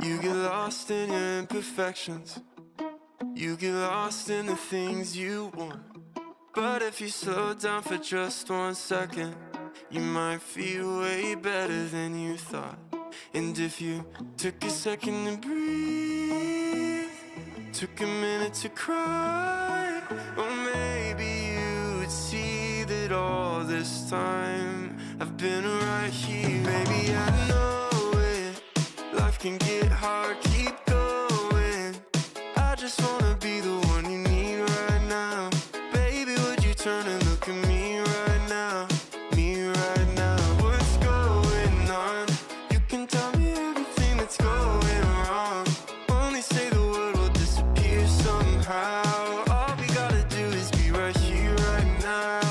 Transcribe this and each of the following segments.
You get lost in your imperfections. You get lost in the things you want. But if you slow down for just 1 second, you might feel way better than you thought. And if you took a second to breathe, took a minute to cry, well maybe you would see that all this time I've been right here. Baby, I know it, life can get hard, keep going. I just wanna be the one you need right now. Baby, would you turn and look at me right now? Me right now. What's going on? You can tell me everything that's going wrong. Only say the word will disappear somehow. All we gotta do is be right here, right now.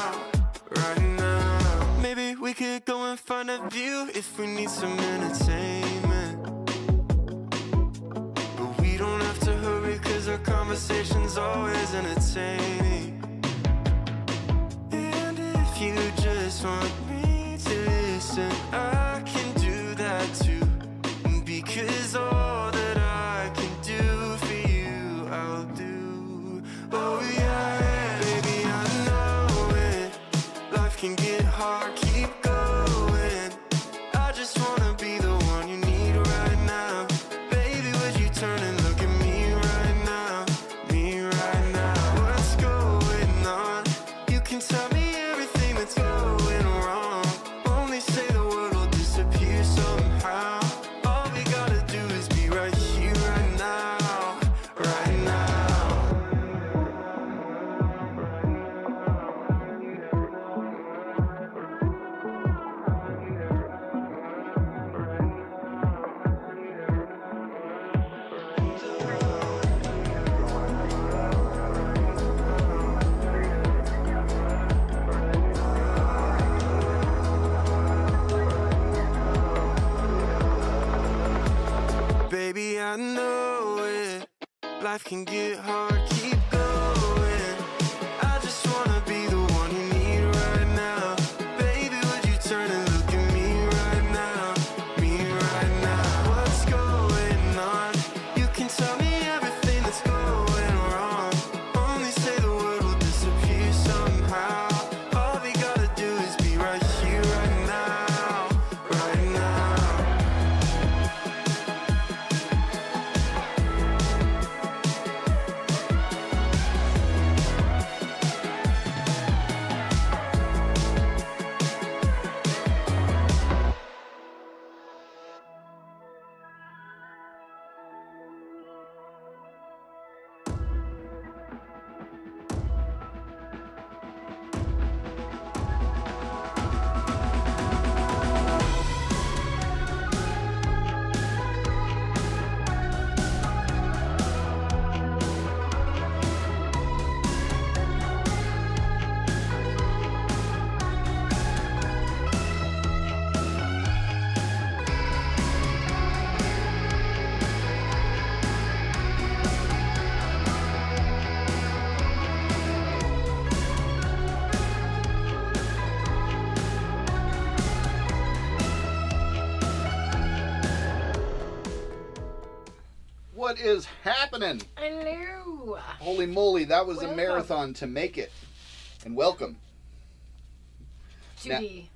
Right now. Maybe we could go and find a view if we need some entertainment. But we don't have to hurry, cause our conversation's always entertaining. And if you just want me to listen, I can do that too. Because all that I can do for you, I'll do. Oh yeah, baby, I know it. Life can get hard, keep going. I just wanna be the one you need right now. Baby, would you turn and look at me right now? Me right now. What's going on? You can tell me everything that's going wrong. Only say the word will disappear somehow. All we gotta do is be right here, right now. Right now. Baby, I know it. Life can get hard, keep going. I just wanna be the one you need right now. Baby, would you turn and look at me right now? Me right now. What's going on? You can tell me everything that's going wrong. Only say the word will disappear somehow. All we gotta do is be right here, right now. Right now. What is happening? Hello. Holy moly, that was Welcome. a marathon to make it. And welcome. To Now- the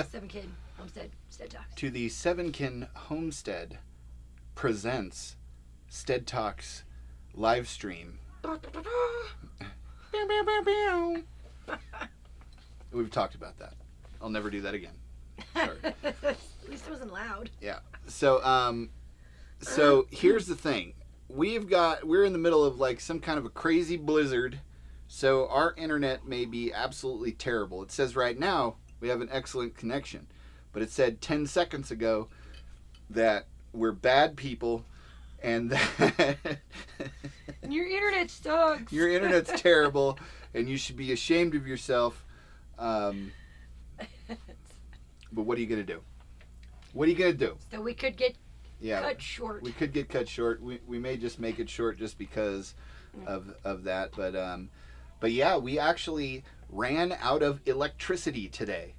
7 Kin Homestead sTEaD Talks. To the Kin Homestead presents sTEaD Talks Livestream. We've talked about that. I'll never do that again. Sorry. At least it wasn't loud. Yeah. So here's the thing. We're in the middle of like some kind of a crazy blizzard. So our internet may be absolutely terrible. It says right now we have an excellent connection, but it said 10 seconds ago that we're bad people and that Your internet sucks. your internet's terrible and you should be ashamed of yourself. But what are you going to do? What are you going to do? So we could get Yeah, cut short. we could get cut short. We may just make it short just because of that. But yeah, we actually ran out of electricity today,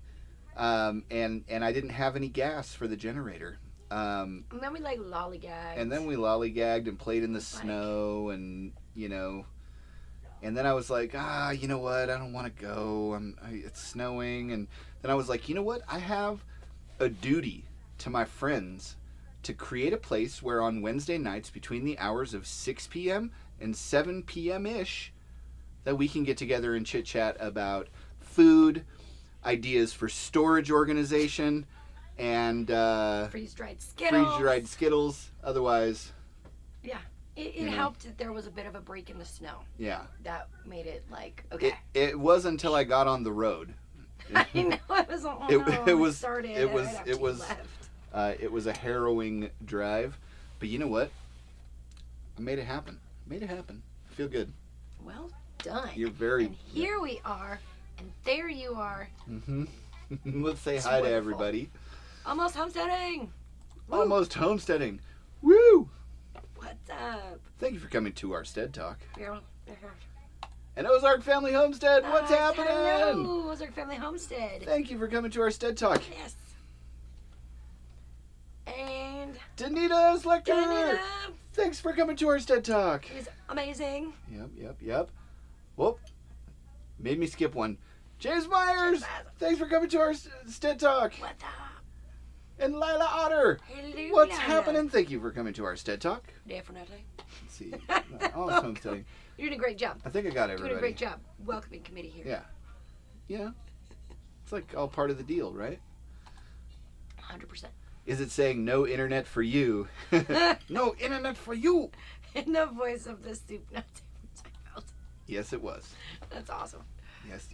and I didn't have any gas for the generator. And then we like lollygagged. And then we lollygagged and played in the snow, and you know. And then I was like, you know what? I don't want to go. It's snowing. And then I was like, you know what? I have a duty to my friends to create a place where on Wednesday nights between the hours of 6 p.m. and 7 p.m.-ish that we can get together and chit-chat about food, ideas for storage organization, and freeze-dried Skittles. Otherwise... Yeah. It helped that there was a bit of a break in the snow. Yeah. That made it like, okay. It was until I got on the road. I know, it was a harrowing drive, but you know what? I made it happen. I feel good. Well done. You're very... And here we are, and there you are. Mm-hmm. Let's say hi to everybody. Almost homesteading. Woo. Almost homesteading. Woo! What's up? Thank you for coming to our sTEaD Talk. You're And Ozark Family Homestead, what's happening? Hello, Ozark Family Homestead. Thank you for coming to our sTEaD Talk. Yes. And Danita's lecture. Danita. Thanks for coming to our sTEaD Talk. It was amazing. Yep. Whoop. Made me skip one. James Myers. Thanks for coming to our sTEaD Talk. What's up? And Lila Otter. Hello, What's Lila. happening? Thank you for coming to our sTEaD Talk. Definitely. Let's see. Homesteading. You're doing a great job. I think I got everybody. Doing a great job. Welcoming committee here. Yeah. It's like all part of the deal, right? 100%. Is it saying no internet for you? No internet for you. In the voice of the soup nuts from Seinfeld. Yes, it was. That's awesome. Yes.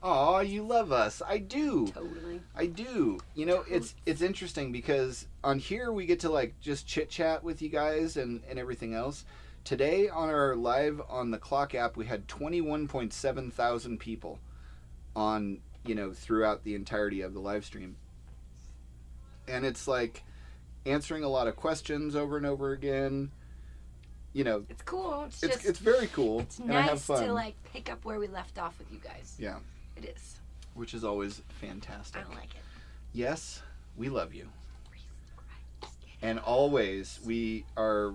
Aw, you love us. I do. Totally. I do. You know, it's interesting because on here we get to like just chit chat with you guys and everything else. Today on our live on the Clock app, we had 21.7 thousand people on, throughout the entirety of the live stream. And it's like answering a lot of questions over and over again. It's cool. It's very cool. It's and I have nice fun. to like pick up where we left off with you guys. Yeah. It is. Which is always fantastic. I like it. Yes, we love you. And always our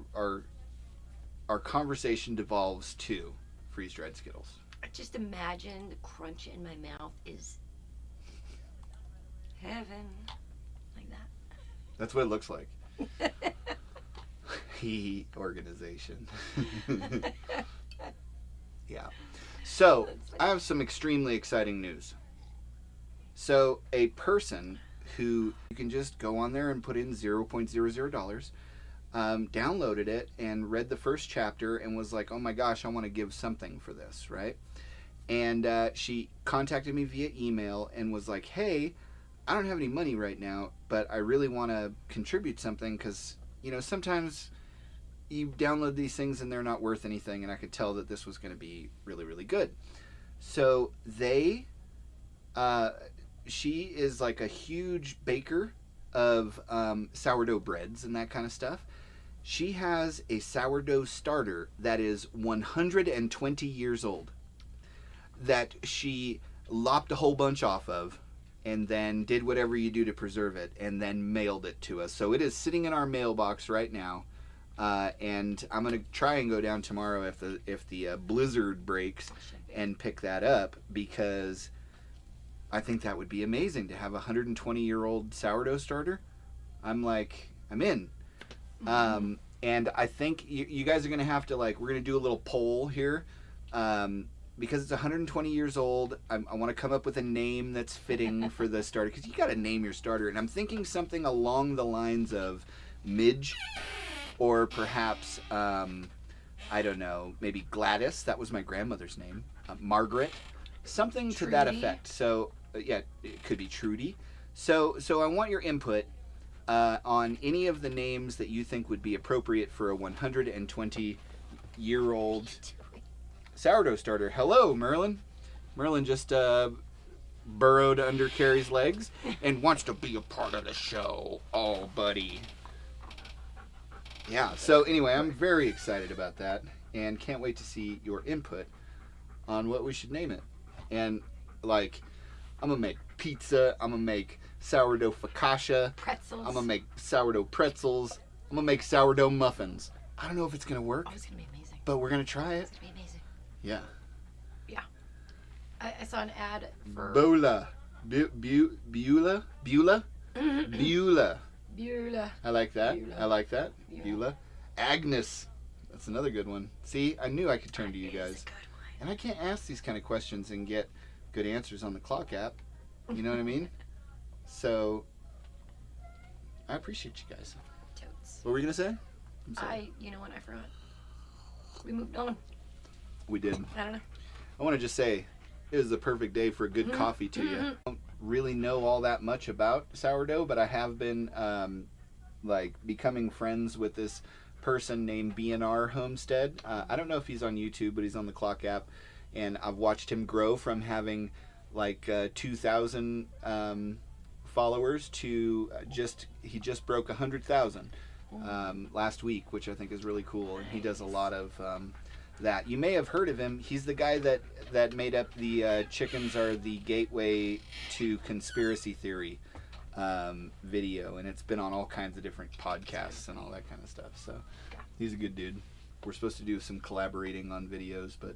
conversation devolves to freeze-dried Skittles. I just imagine the crunch in my mouth is heaven. Like that. That's what it looks like. Organization. Yeah. So, I have some extremely exciting news. So, a person who you can just go on there and put in $0.00, downloaded it and read the first chapter and was like, oh my gosh, I want to give something for this, right? And she contacted me via email and was like, hey, I don't have any money right now, but I really want to contribute something because, sometimes you download these things and they're not worth anything, and I could tell that this was going to be really, really good. So she is like a huge baker of sourdough breads and that kind of stuff. She has a sourdough starter that is 120 years old that she lopped a whole bunch off of and then did whatever you do to preserve it and then mailed it to us. So it is sitting in our mailbox right now. And I'm going to try and go down tomorrow if the blizzard breaks and pick that up, because I think that would be amazing to have a 120-year-old sourdough starter. I'm in. Mm-hmm. And I think you guys are going to have to, we're going to do a little poll here. Because it's 120 years old, I want to come up with a name that's fitting for the starter. Because you got to name your starter. And I'm thinking something along the lines of Midge. Or perhaps, I don't know, maybe Gladys. That was my grandmother's name. Margaret. Something to that effect. So, yeah, it could be Trudy. So I want your input on any of the names that you think would be appropriate for a 120-year-old sourdough starter. Hello, Merlin. Merlin just burrowed under Carrie's legs and wants to be a part of the show. Oh, buddy. Yeah, so anyway, I'm very excited about that and can't wait to see your input on what we should name it. And, I'm going to make pizza, I'm going to make sourdough focaccia. Pretzels. I'm gonna make sourdough pretzels. I'm gonna make sourdough muffins. I don't know if it's gonna work, Oh, it's gonna be amazing. but we're gonna try it. It's gonna be amazing. Yeah. Yeah. I saw an ad for Beulah. Beulah? Beulah? Beulah. Beulah. I like that. Beulah. I like that. Beulah. Beulah. Agnes. That's another good one. See, I knew I could turn to you It's guys. a good one. And I can't ask these kind of questions and get good answers on the clock app. You know what I mean? So, I appreciate you guys. Totes. What were you going to say? I'm sorry. You know what? I forgot. We moved on. We did. I don't know. I want to just say, it was the perfect day for a good coffee to you. I don't really know all that much about sourdough, but I have been becoming friends with this person named BNR Homestead. I don't know if he's on YouTube, but he's on the Clock app, and I've watched him grow from having 2,000 followers to he just broke 100,000 last week, which I think is really cool. And he does a lot of that. You may have heard of him. He's the guy that made up the chickens are the gateway to conspiracy theory video, and it's been on all kinds of different podcasts and all that kind of stuff. So he's a good dude. We're supposed to do some collaborating on videos, but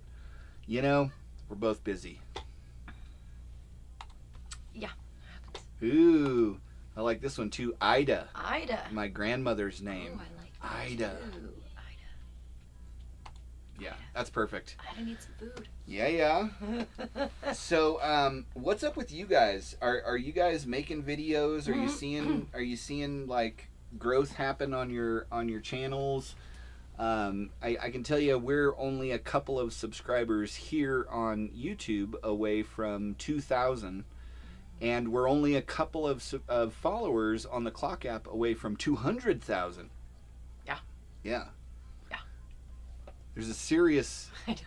we're both busy. Yeah. Ooh, I like this one too. Ida. Ida. My grandmother's name. Oh, I like that Ida. too. Yeah, that's perfect. Ida needs some food. Yeah. So, what's up with you guys? Are you guys making videos? Are you seeing like growth happen on your channels? I can tell you we're only a couple of subscribers here on YouTube away from 2,000, and we're only a couple of followers on the Clock app away from 200,000. Yeah. Yeah. Yeah. There's a serious. I know.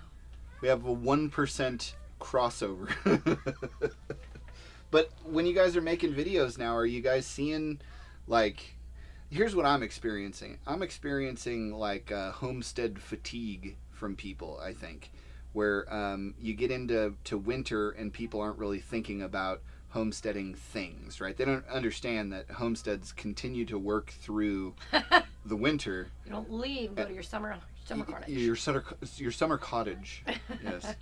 We have a 1% crossover. But when you guys are making videos now, are you guys seeing here's what I'm experiencing. I'm experiencing homestead fatigue from people, I think, where you get into winter and people aren't really thinking about homesteading things, right? They don't understand that homesteads continue to work through the winter. You don't leave. Go to your summer cottage. Your summer cottage. Yes.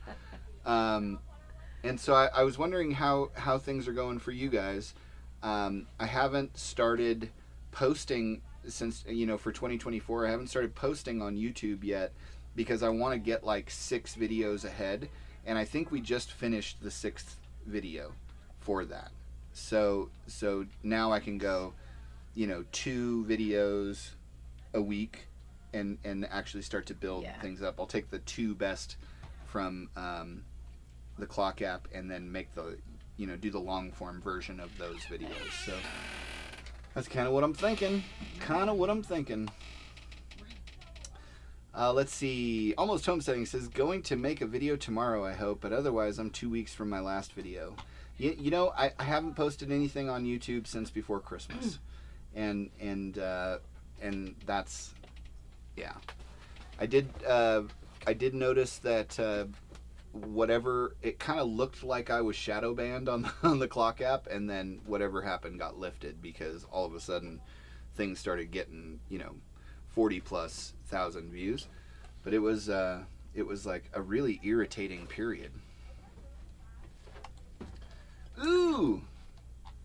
And so I was wondering how things are going for you guys. I haven't started posting since for 2024. I haven't started posting on YouTube yet because I want to get 6 videos ahead, and I think we just finished the 6th video for that. So now I can go 2 videos a week and actually start to build things up. I'll take the 2 best from the Clock app and then make the do the long form version of those videos. So that's kind of what I'm thinking. Let's see. Almost Homesteading says, going to make a video tomorrow, I hope, but otherwise I'm 2 weeks from my last video. I haven't posted anything on YouTube since before Christmas. And that's, yeah. I did notice that whatever, it kind of looked like I was shadow banned on the Clock app, and then whatever happened got lifted because all of a sudden things started getting 40,000+ views. But it was like a really irritating period. Ooh,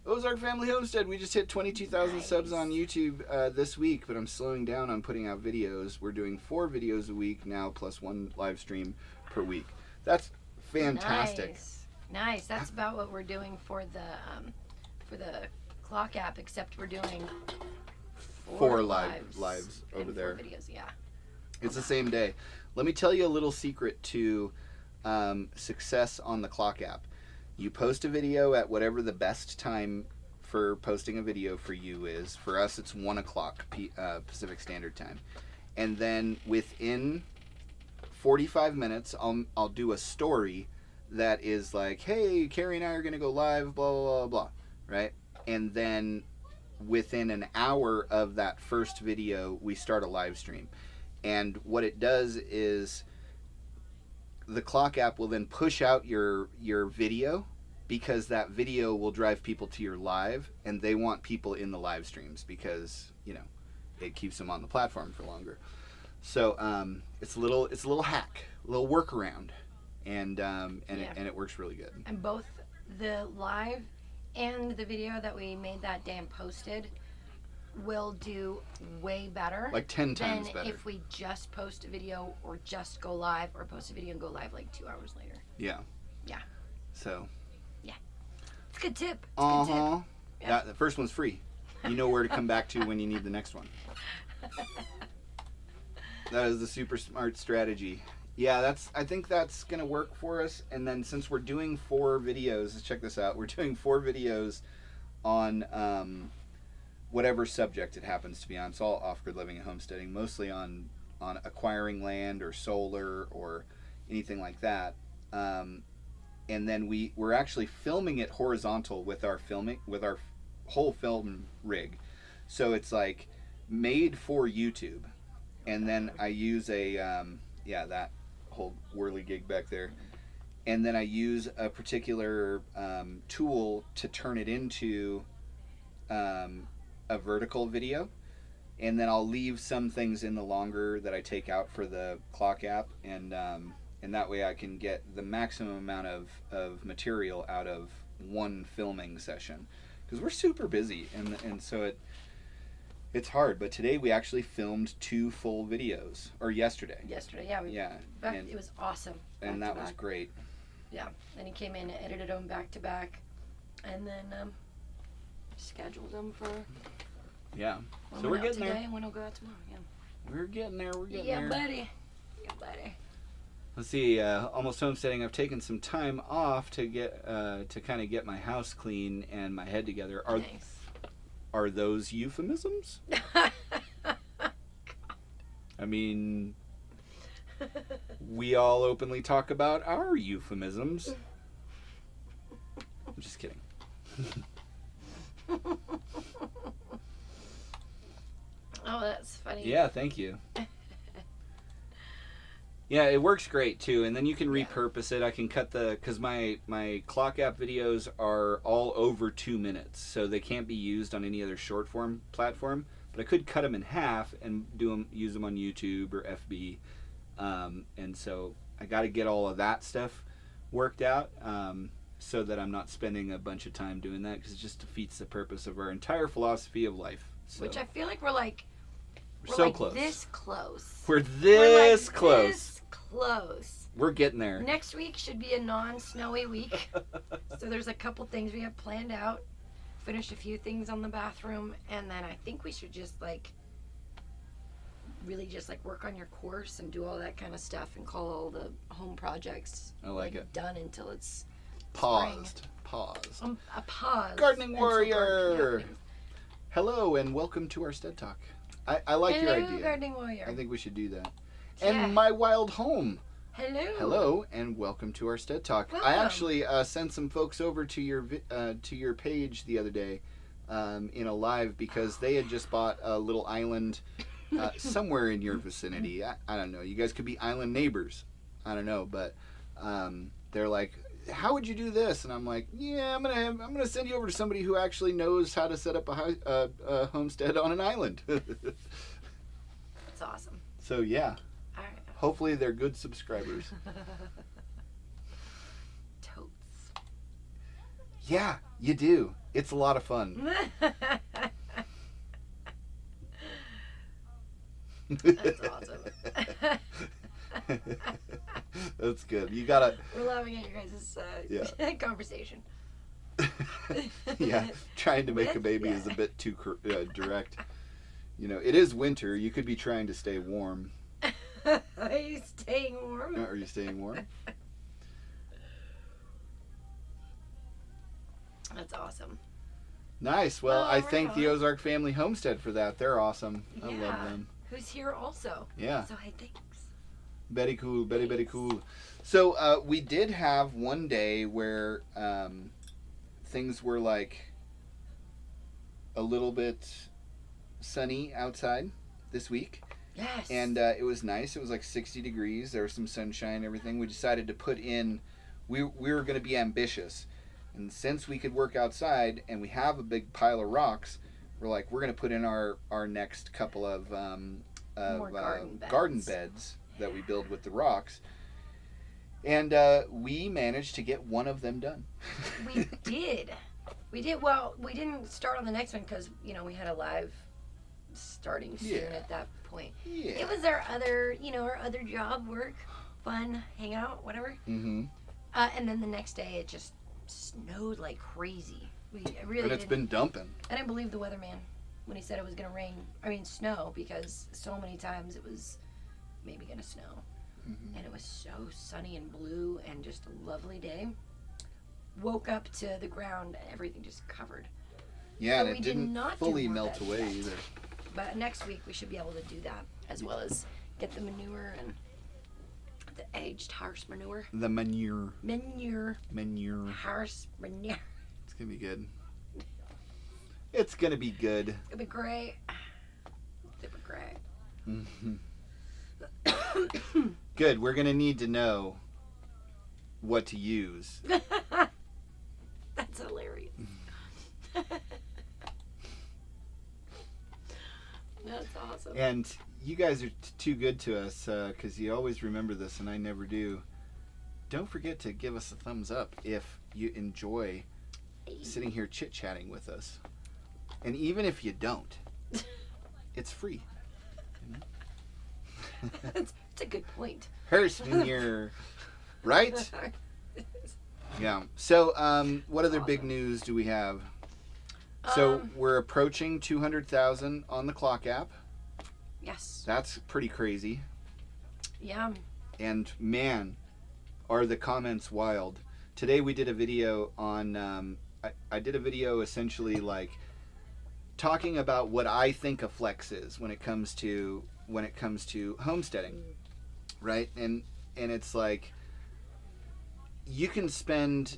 Ozark Family Homestead. We just hit 22,000 subs on YouTube this week, but I'm slowing down on putting out videos. We're doing 4 videos a week now, plus 1 live stream per week. That's fantastic. Nice. That's about what we're doing for the Clock app, except we're doing 4 lives over there. 4 videos, yeah. It's the same day. Let me tell you a little secret to success on the Clock app. You post a video at whatever the best time for posting a video for you is. For us, it's 1 o'clock Pacific Standard Time. And then within 45 minutes, I'll do a story that is like, hey, Carrie and I are going to go live, blah, blah, blah, blah, right? And then within an hour of that first video, we start a live stream. And what it does is the Clock app will then push out your video because that video will drive people to your live, and they want people in the live streams because, you know, it keeps them on the platform for longer. So it's a little hack, a little workaround, and it works really good. And both the live and the video that we made that day and posted will do way better. Like 10 times than better. if we just post a video or just go live, or post a video and go live like 2 hours later. Yeah. Yeah. So. Yeah. It's a good tip. It's a good tip. Yeah. The first one's free. You know where to come back to when you need the next one. That is the super smart strategy. Yeah, I think that's gonna work for us. And then since we're doing 4 videos, let's check this out. We're doing 4 videos on whatever subject it happens to be on. It's all off-grid living and homesteading, mostly on acquiring land or solar or anything like that. And then we're actually filming it horizontal with our whole film rig. So it's like made for YouTube. And then I use that whole whirligig back there. And then I use a particular tool to turn it into a vertical video. And then I'll leave some things in the longer that I take out for the clock app. And that way I can get the maximum amount of material out of one filming session. Because we're super busy. And so it's hard, but today we actually filmed 2 full videos, or yesterday. Yesterday, yeah. It was awesome. And that was great. Yeah, and he came in and edited them back to back, and then scheduled them for. Yeah. One So we're getting today, there. and one will go out tomorrow. Yeah. We're getting there. Yeah, buddy. Yeah, buddy. Let's see. Almost homesteading. I've taken some time off to get to kind of get my house clean and my head together. Nice. Are those euphemisms? I mean, we all openly talk about our euphemisms. I'm just kidding. Oh, that's funny. Yeah, thank you. Yeah, it works great too, and then you can repurpose it. I can cut because my clock app videos are all over 2 minutes, so they can't be used on any other short form platform. But I could cut them in half and use them on YouTube or FB, and so I got to get all of that stuff worked out so that I'm not spending a bunch of time doing that, because it just defeats the purpose of our entire philosophy of life. So. Which I feel like we're so like close. this close. We're this like close. This close. We're getting there. Next week should be a non-snowy week. So there's a couple things we have planned out. Finished a few things on the bathroom, and then I think we should just really just work on your course and do all that kind of stuff and call all the home projects I like it. done until it's Paused. a pause. Gardening warrior. Yeah. Hello and welcome to our sTEaD Talk. I like your Hello, idea. Gardening warrior. I think we should do that. Yeah. And my wild home. Hello. Hello and welcome to our sTEaD Talk. Welcome. I actually sent some folks over to your page the other day in a live because they had just bought a little island somewhere in your vicinity. I don't know. You guys could be island neighbors. I don't know, but they're like, how would you do this? And I'm like, yeah, I'm gonna send you over to somebody who actually knows how to set up a homestead on an island. That's awesome. So yeah, All right. hopefully they're good subscribers. Totes. Yeah, you do. It's a lot of fun. That's awesome. That's good. You gotta. We're laughing at your guys' conversation. Yeah, trying to make a baby is a bit too direct. You know, it is winter. You could be trying to stay warm. Are you staying warm? Are you staying warm? That's awesome. Nice. Well, Oh, I right thank the on. Ozark Family Homestead for that. They're awesome. I love Yeah. them. Who's here also. Yeah. So hey, thanks. Very cool. Very cool. So we did have one day where things were like a little bit sunny outside this week. Yes. And it was nice. It was like 60 degrees. There was some sunshine and everything. We decided to put in, we were going to be ambitious. And since we could work outside and we have a big pile of rocks, we're like, we're going to put in our next couple of garden beds that we build with the rocks. And we managed to get one of them done. We did. Well, we didn't start on the next one because, we had a live starting soon at that point. Yeah. It was our other job, work, fun, hang out, whatever. Mm-hmm. And then the next day it just snowed like crazy. It's been dumping. I didn't believe the weatherman when he said it was going to snow, because so many times it was maybe going to snow. Mm-hmm. And it was so sunny and blue and just a lovely day. Woke up to the ground and everything just covered. Yeah, so and it didn't fully melt away either. But next week we should be able to do that, as well as get the manure and the aged horse manure. The manure. Horse manure. It's going to be good. It's going to be good. It's going to be great. Super great. Mm-hmm. Good. We're going to need to know what to use. That's hilarious. That's awesome. And you guys are too good to us, because you always remember this and I never do. Don't forget to give us a thumbs up if you enjoy sitting here chit-chatting with us. And even if you don't, it's free. That's a good point. Horse manure. Right? Yeah. So, what other big news do we have? So, we're approaching 200,000 on the Clock app. Yes. That's pretty crazy. Yeah. And man, are the comments wild. Today we did a video on, I did a video essentially like talking about what I think a flex is when it comes to homesteading, right? And it's like, you can spend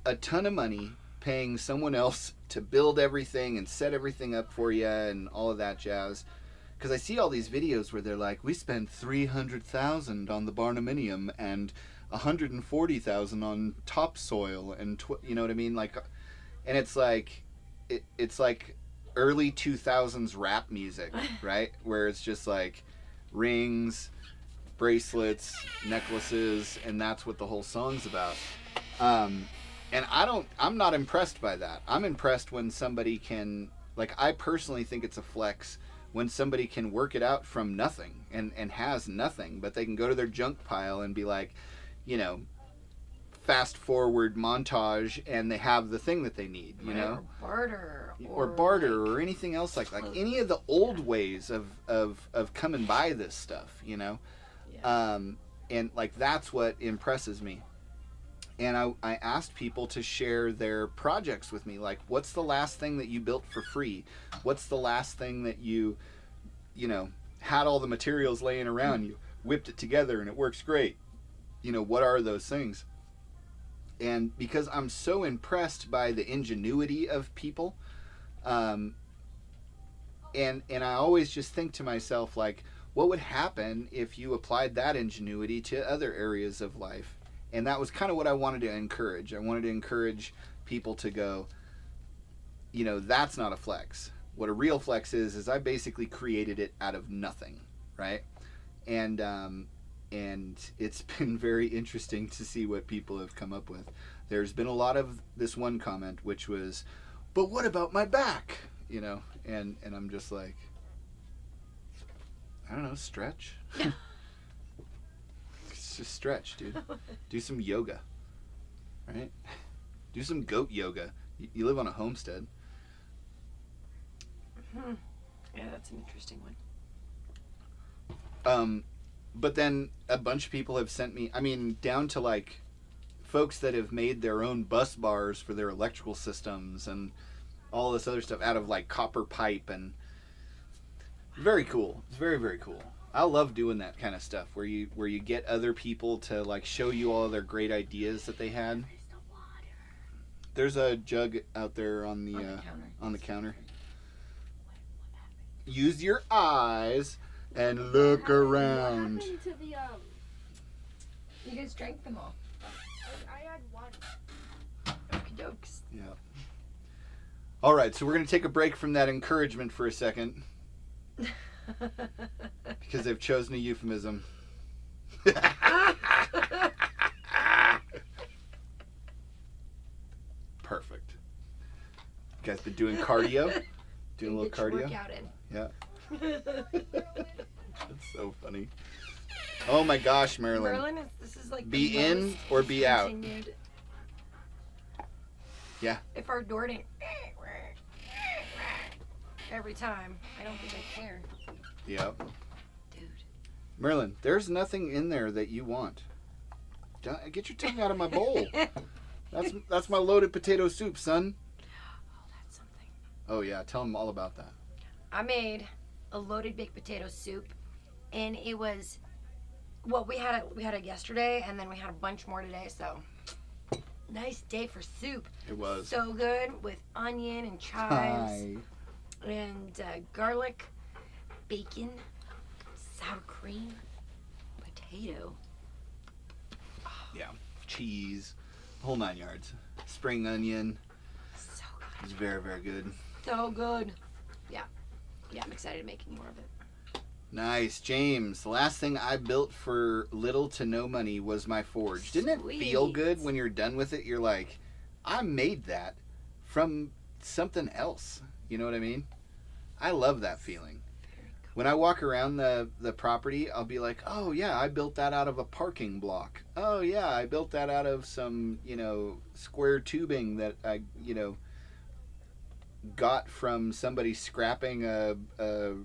a ton of money paying someone else to build everything and set everything up for you and all of that jazz. Because I see all these videos where they're like, we spent $300,000 on the barnuminium and $140,000 on topsoil, and you know what I mean? Like, and it's like, it's like early 2000s rap music, right? Where it's just like rings, bracelets, necklaces, and that's what the whole song's about. And I'm not impressed by that. I'm impressed when somebody can, like, I personally think it's a flex when somebody can work it out from nothing and has nothing, but they can go to their junk pile and be like, fast forward montage, and they have the thing that they need, Or barter. Or barter, or anything else like any of the old ways of coming by this stuff, Yeah. And like, that's what impresses me. And I asked people to share their projects with me. Like, what's the last thing that you built for free? What's the last thing that you had all the materials laying around, you whipped it together and it works great? What are those things? And because I'm so impressed by the ingenuity of people, and I always just think to myself, like, what would happen if you applied that ingenuity to other areas of life? And that was kind of what I wanted to encourage. I wanted to encourage people to go, that's not a flex. What a real flex is I basically created it out of nothing, right? And it's been very interesting to see what people have come up with. There's been a lot of this one comment, which was, but what about my back? And I'm just like, I don't know, stretch. Just stretch, dude. Do some yoga, right? Do some goat yoga. You live on a homestead. Yeah, that's an interesting one. But then a bunch of people have sent me, down to like folks that have made their own bus bars for their electrical systems and all this other stuff out of like copper pipe, and very cool. It's very, very cool. I love doing that kind of stuff where you get other people to like show you all their great ideas that they had. There's a jug out there on the counter. Use your eyes and look around. What happened to the You guys drank them all. I had one. Okie jokes. Yeah. All right, so we're going to take a break from that encouragement for a second. Because they've chosen a euphemism. Perfect. You guys been doing cardio? Doing a little cardio? Workout in. Yeah. That's so funny. Oh my gosh, Marilyn. Merlin, this is like Be the in most or be out? continued- Yeah. If our door didn't every time, I don't think I care. Yep. Dude. Merlin, there's nothing in there that you want. Get your tongue out of my bowl. That's my loaded potato soup, son. Oh, that's something. Oh yeah, tell them all about that. I made a loaded baked potato soup, and it was, well, we had it yesterday, and then we had a bunch more today. So nice day for soup. It was. So good with onion and chives Hi. and garlic, bacon, sour cream, potato. Yeah. Cheese. Whole 9 yards. Spring onion. So good. It's very, very good. So good. Yeah. Yeah, I'm excited to make more of it. Nice. James, the last thing I built for little to no money was my forge. Didn't it feel Sweet. good when you're done with it? You're like, I made that from something else. You know what I mean? I love that feeling. Very cool. When I walk around the property, I'll be like, oh yeah, I built that out of a parking block. Oh yeah, I built that out of some, square tubing that I, got from somebody scrapping a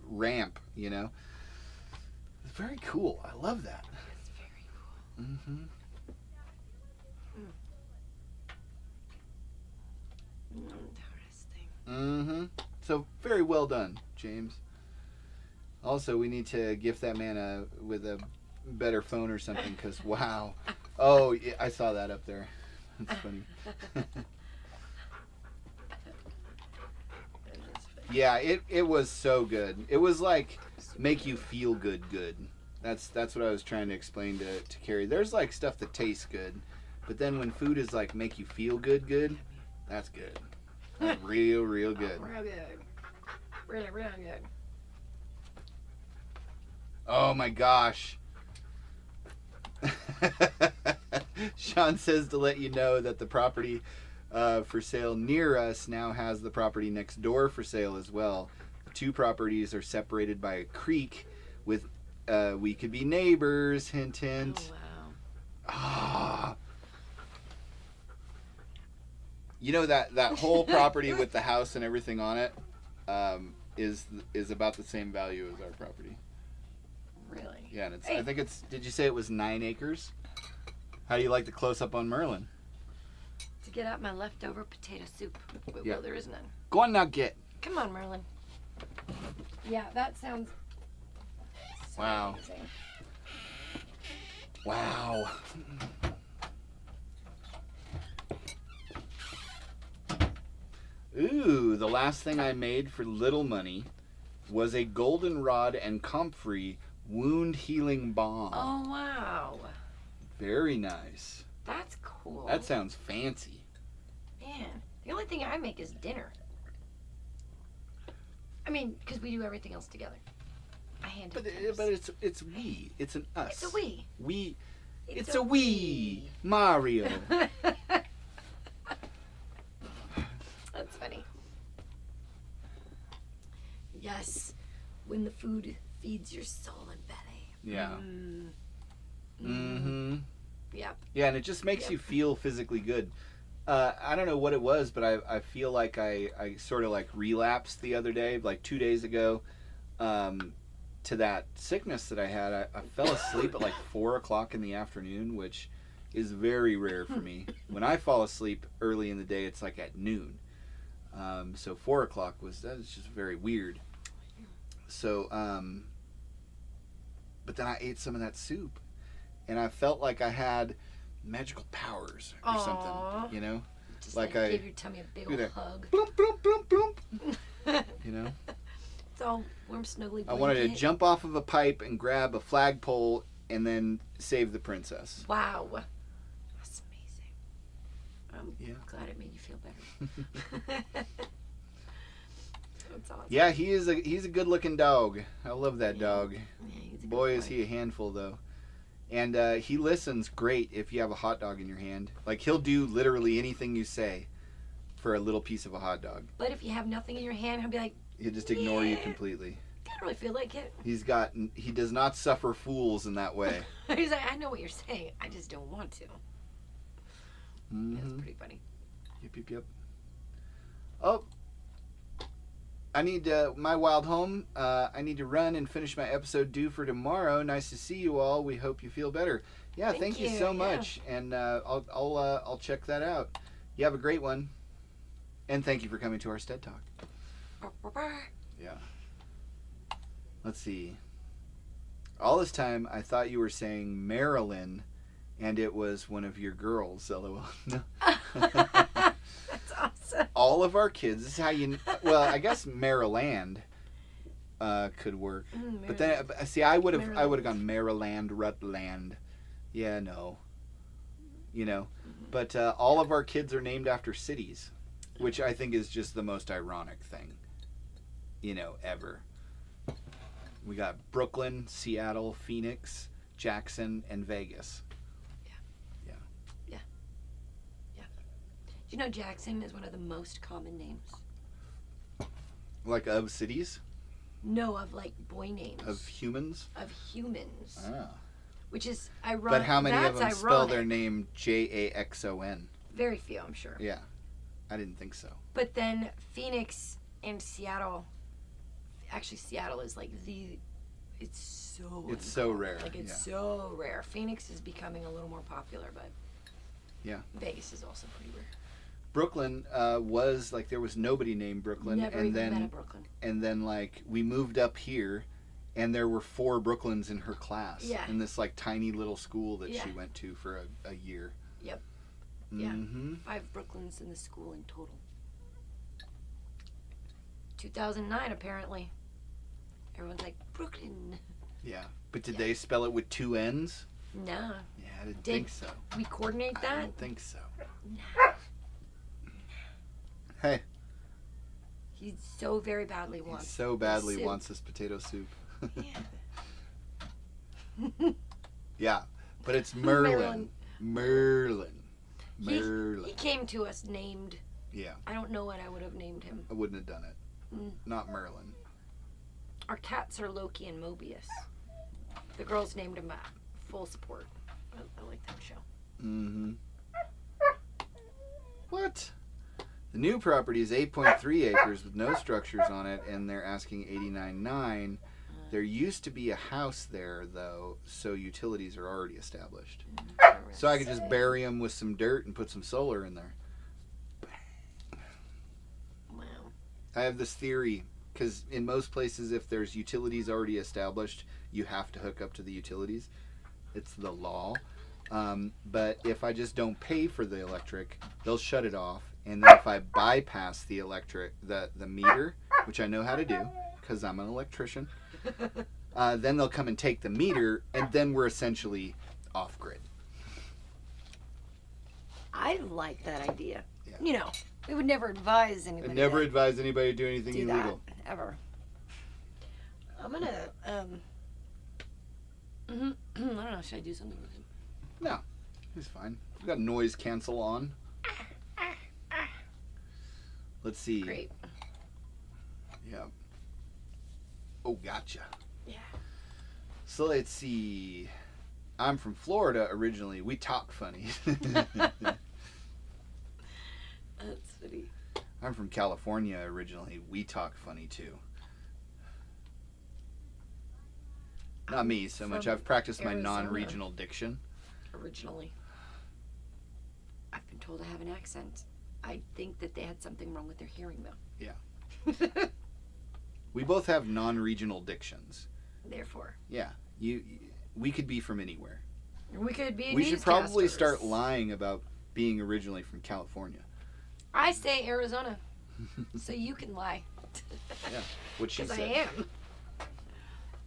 ramp, It's very cool. I love that. It's very cool. Mm-hmm. Interesting. Mm-hmm. So very well done, James. Also, we need to gift that man with a better phone or something, because wow. Oh, yeah, I saw that up there. That's funny. Yeah, it was so good. It was like make you feel good. That's what I was trying to explain to Carrie. There's like stuff that tastes good, but then when food is like make you feel good, that's good. That's real good. Real good. Really, really good. Oh my gosh. Sean says to let you know that the property for sale near us now has the property next door for sale as well. The two properties are separated by a creek with we could be neighbors, hint hint. Oh, wow. Ah. You know that whole property with the house and everything on it is about the same value as our property. Really? Yeah, and it's Hey. I think it's did you say it was 9 acres? How do you like the close up on Merlin? To get out my leftover potato soup. Yeah. Well, there is none. Go on now, get. Come on, Merlin. Yeah, that sounds so Wow. amazing. Wow. Ooh, the last thing I made for little money was a goldenrod and comfrey wound healing balm. Oh, wow. Very nice. That's cool. That sounds fancy. Man, the only thing I make is dinner. I mean, because we do everything else together. I hand But it. it's we. It's an us. It's a we. We. It's a we. Mario. That's funny. Yes, when the food feeds your soul and belly. Yeah. Mm. Mm-hmm. Yep. Yeah, and it just makes you feel physically good. I don't know what it was, but I feel like I sort of like relapsed the other day, like 2 days ago, to that sickness that I had. I fell asleep at like 4 o'clock in the afternoon, which is very rare for me. When I fall asleep early in the day, it's like at noon. So 4 o'clock that was just very weird. So, but then I ate some of that soup, and I felt like I had magical powers or Aw. something, Just Like like I- give your tummy a big do old that. hug. Bloom, bloom, bloom, bloom. It's all warm, snuggly blanket. I wanted to jump off of a pipe and grab a flagpole and then save the princess. Wow. That's amazing. I'm Yeah. Glad it made you feel better. That's awesome. Yeah, he's a good-looking dog. I love that dog. Yeah, he's a good Boy, is boy. he a handful, though. And he listens great if you have a hot dog in your hand. Like, he'll do literally anything you say for a little piece of a hot dog. But if you have nothing in your hand, he'll be like, He'll just ignore you completely. I don't really feel like it. He does not suffer fools in that way. He's like, I know what you're saying. I just don't want to. Mm-hmm. That's pretty funny. Yep. Oh, I need my wild home. I need to run and finish my episode due for tomorrow. Nice to see you all. We hope you feel better. Yeah, thank you so much, and I'll check that out. You have a great one, and thank you for coming to our sTEaD Talk. Yeah. Let's see. All this time, I thought you were saying Marilyn, and it was one of your girls. LOL. No. That's awesome. All of our kids. This is how you. Well, I guess Maryland could work, but then see, I would have gone Maryland, Rutland. Yeah, no. You know, but all of our kids are named after cities, which I think is just the most ironic thing, you know, ever. We got Brooklyn, Seattle, Phoenix, Jackson, and Vegas. Do you know Jackson is one of the most common names? Like of cities? No, of like boy names. Of humans? Of humans. Ah. Which is ironic. But how many of them That's spell ironic. their name Jaxon? Very few, I'm sure. Yeah. I didn't think so. But then Phoenix and Seattle, actually Seattle is like it's so rare. Like it's so rare. Phoenix is becoming a little more popular, but yeah, Vegas is also pretty rare. Brooklyn was like there was nobody named Brooklyn, Never and even then met a Brooklyn. And then like we moved up here, and there were 4 Brooklyns in her class. Yeah. In this like tiny little school that Yeah. she went to for a year. Yep. Mm-hmm. Yeah. 5 Brooklyns in the school in total. 2009 apparently. Everyone's like Brooklyn. Yeah. But did they spell it with 2 N's? No. Yeah, I didn't think so. We coordinate that? I don't think so. No. Hey. He so very badly He wants. so badly soup. wants this potato soup. Yeah. Yeah, but it's Merlin. Merlin. He came to us named. Yeah. I don't know what I would have named him. I wouldn't have done it. Not Merlin. Our cats are Loki and Mobius. The girls named him Full Support. I like that show. Mm-hmm. What? The new property is 8.3 acres with no structures on it, and they're asking $89,900. There used to be a house there, though, so utilities are already established. So I could just bury them with some dirt and put some solar in there. Wow. I have this theory, because in most places, if there's utilities already established, you have to hook up to the utilities. It's the law. But if I just don't pay for the electric, they'll shut it off. And then if I bypass the electric, the meter, which I know how to do, because I'm an electrician, then they'll come and take the meter, and then we're essentially off-grid. I like that idea. Yeah. You know, we would never advise anybody. I never advise anybody to do anything do illegal. that, ever. I'm gonna, I don't know, should I do something with him? No, he's fine. We've got noise cancel on. Let's see. Great. Yeah. Oh, gotcha. Yeah. So let's see. I'm from Florida originally. We talk funny. That's funny. I'm from California originally. We talk funny too. Not me so much. I've practiced my Arizona. non-regional diction. Originally. I've been told I have an accent. I think that they had something wrong with their hearing, though. Yeah. We both have non-regional dictions. Therefore. Yeah. We could be from anywhere. We could be We should probably newscasters. start lying about being originally from California. I say Arizona, so you can lie. Yeah. What she Because said. I am.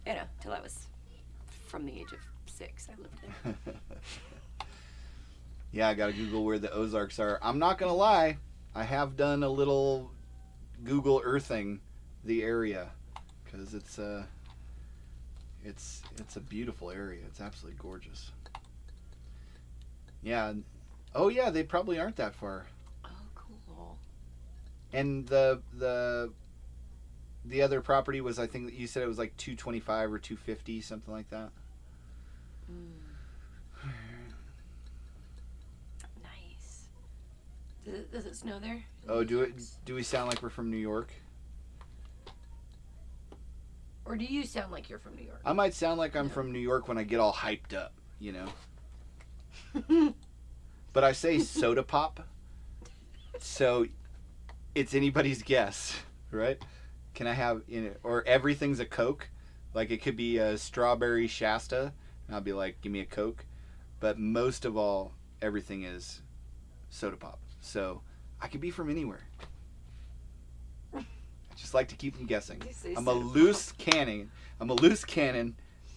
You know, till I was from the age of 6, I lived there. Yeah, I gotta Google where the Ozarks are. I'm not gonna lie, I have done a little Google Earthing the area because it's a beautiful area. It's absolutely gorgeous. Yeah. Oh yeah, they probably aren't that far. Oh, cool. And the other property was, I think you said it was like 225 or 250, something like that. Nice. Does it snow there? Oh, do we sound like we're from New York? Or do you sound like you're from New York? I might sound like I'm from New York when I get all hyped up, you know. But I say soda pop, so it's anybody's guess, right? Can I have, or everything's a Coke? Like it could be a strawberry Shasta, and I'll be like, give me a Coke. But most of all, everything is soda pop. So I could be from anywhere. I just like to keep them guessing. I'm a loose cannon.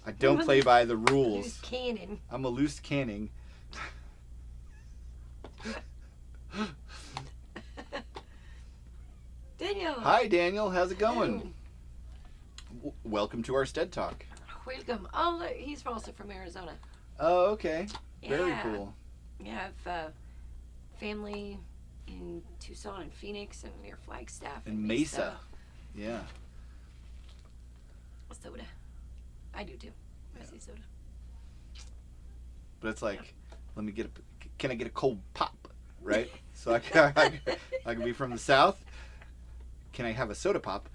I don't play by the rules. Loose cannon. I'm a loose canning. Daniel. Hi, Daniel. How's it going? Welcome to our sTEaD Talk. Welcome. Oh, look, he's also from Arizona. Oh, okay. Very Yeah. cool. Yeah, I have family in Tucson and Phoenix and near Flagstaff And Mesa. Yeah. Soda. I do too. I say soda. But it's like, can I get a cold pop, right? So I could be from the South. Can I have a soda pop?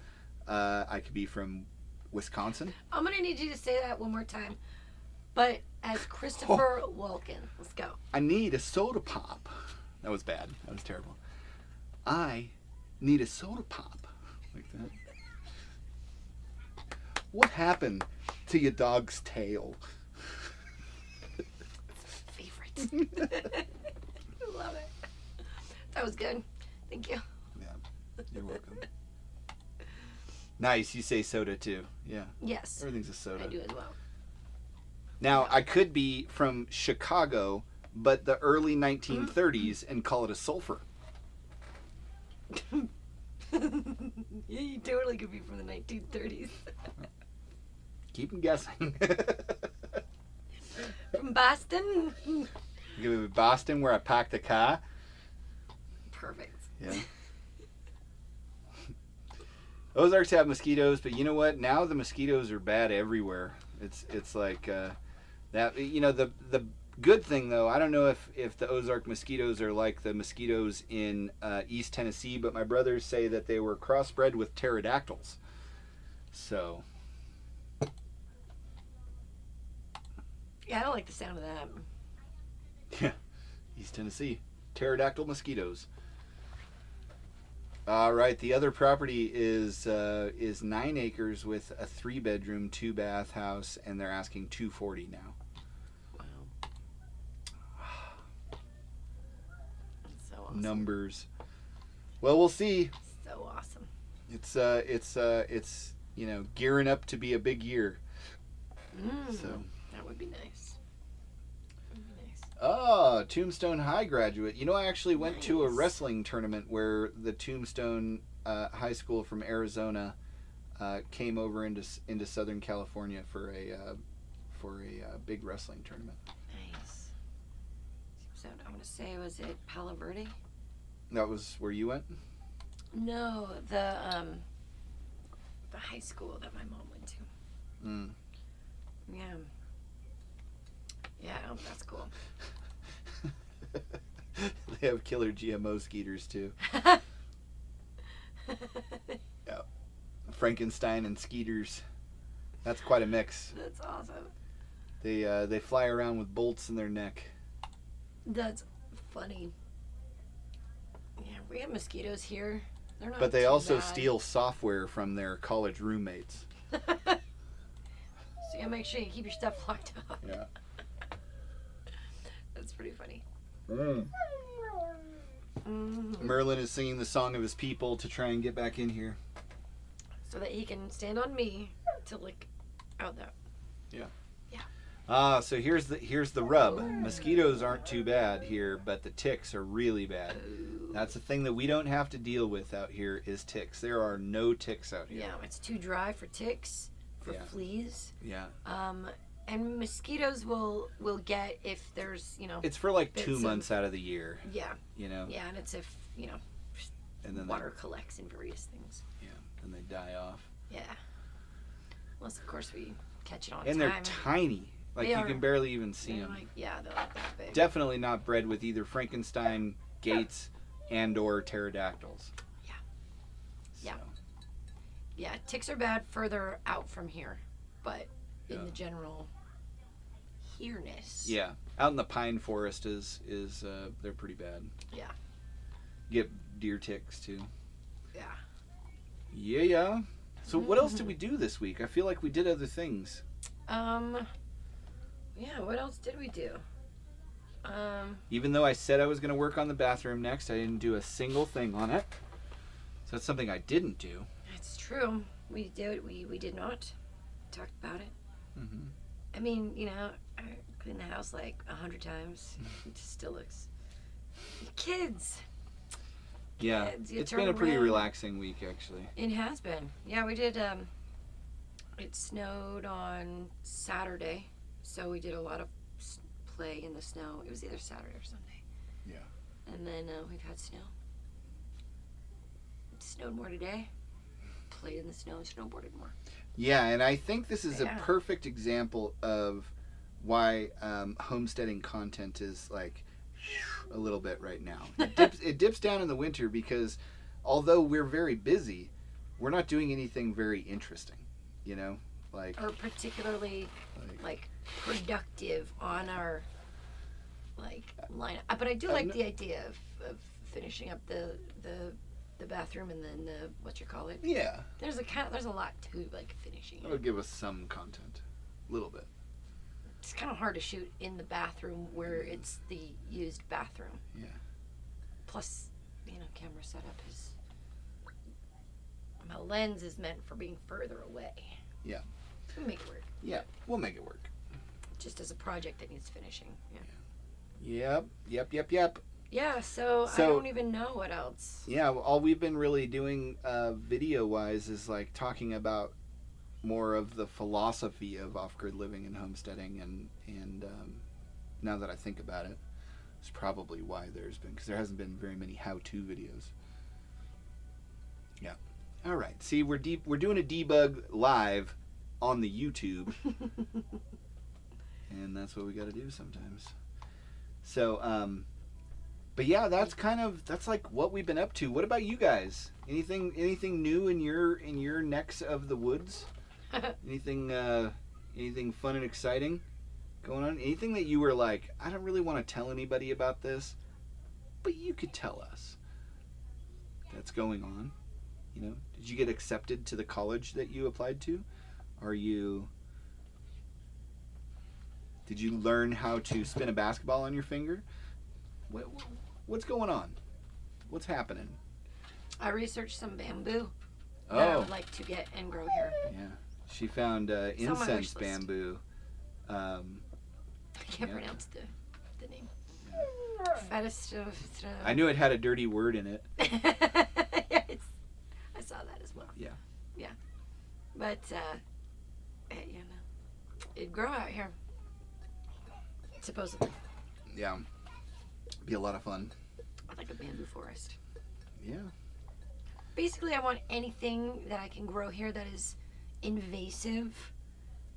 I could be from Wisconsin. I'm going to need you to say that one more time. But as Christopher Walken. Let's go. I need a soda pop. That was bad. That was terrible. I need a soda pop. Like that. What happened to your dog's tail? Favorite. Love it. That was good. Thank you. Yeah, you're welcome. Nice, you say soda too. Yeah. Yes. Everything's a soda. I do as well. Now, I could be from Chicago, but the early 1930s and call it a sulfur. Yeah, you totally could be from the 1930s. Keep them guessing. From Boston. You could be Boston, where I parked the car. Perfect. Yeah. Ozarks have mosquitoes, but you know what? Now the mosquitoes are bad everywhere. It's like that. You know, the good thing though, I don't know if the Ozark mosquitoes are like the mosquitoes in East Tennessee, but my brothers say that they were crossbred with pterodactyls. So. Yeah, I don't like the sound of that. Yeah, East Tennessee. Pterodactyl mosquitoes. All right, the other property is 9 acres with a 3-bedroom, 2-bath house, and they're asking $240 now. Wow. That's so awesome. Numbers. Well, we'll see. So awesome. It's gearing up to be a big year. So. That would be nice. Oh, Tombstone High graduate. You know, I actually went to a wrestling tournament where the Tombstone High School from Arizona came over into Southern California for a big wrestling tournament. Nice. So I want to say, was it Palo Verde? That was where you went? No, the high school that my mom went to. Mm. Yeah. Yeah, that's cool. They have killer GMO skeeters too. Yeah. Frankenstein and skeeters. That's quite a mix. That's awesome. They fly around with bolts in their neck. That's funny. Yeah, we have mosquitoes here. They're not But they too also bad. steal software from their college roommates. So you gotta make sure you keep your stuff locked up. Yeah. That's pretty funny. Merlin is singing the song of his people to try and get back in here. So that he can stand on me to lick out that. Yeah. Yeah. So here's the rub. Mosquitoes aren't too bad here, but the ticks are really bad. That's the thing that we don't have to deal with out here is ticks. There are no ticks out here. Yeah, it's too dry for ticks, for fleas. Yeah. And mosquitoes will get if there's, It's for like 2 months out of the year. Yeah. Yeah, and it's if, and then water collects in various things. Yeah, and they die off. Yeah. Unless, of course, we catch it on and time. They're tiny. Like, you can barely even see them. They're like that big. Definitely not bred with either Frankenstein, Gates, and or pterodactyls. Yeah. So. Yeah. Yeah, ticks are bad further out from here, but in the general here-ness. Yeah, out in the pine forest is they're pretty bad. Yeah. You get deer ticks too. Yeah. Yeah. So what else did we do this week? I feel like we did other things. Yeah, what else did we do? Even though I said I was going to work on the bathroom next, I didn't do a single thing on it. So that's something I didn't do. It's true. We did not. Talked about it. Mm-hmm. I mean, I cleaned the house like 100 times. It just still looks... Kids! Yeah, it's been a pretty relaxing week, actually. It has been. Yeah, we did, it snowed on Saturday, so we did a lot of play in the snow. It was either Saturday or Sunday. Yeah. And then we've had snow. It snowed more today. Played in the snow and snowboarded more. Yeah, and I think this is a perfect example of why homesteading content is like a little bit right now. It dips down in the winter because although we're very busy, we're not doing anything very interesting, like or particularly like productive on our lineup. But I do like the idea of finishing up the bathroom and then the Yeah. There's a lot to like finishing. It'll give us some content, a little bit. It's kind of hard to shoot in the bathroom where it's the used bathroom. Yeah. Plus, camera setup is... My lens is meant for being further away. Yeah. We'll make it work. Yeah, we'll make it work. Just as a project that needs finishing. Yeah. Yep. Yeah, so I don't even know what else. Yeah, all we've been really doing video-wise is like talking about more of the philosophy of off-grid living and homesteading, and now that I think about it, it's probably why because there hasn't been very many how-to videos. Yeah. All right. See, we're doing a debug live on the YouTube, and that's what we got to do sometimes. So, but yeah, that's like what we've been up to. What about you guys? Anything new in your necks of the woods? Anything fun and exciting going on? Anything that you were like, I don't really want to tell anybody about this, but you could tell us that's going on? Did you get accepted to the college that you applied to? Did you learn how to spin a basketball on your finger? What's going on? What's happening? I researched some bamboo that I would like to get and grow here. Yeah. She found incense bamboo. I can't pronounce the name. I knew it had a dirty word in it. Yes. I saw that as well. Yeah. Yeah. But, it'd grow out here. Supposedly. Yeah. Be a lot of fun. Like a bamboo forest. Yeah. Basically, I want anything that I can grow here that is invasive,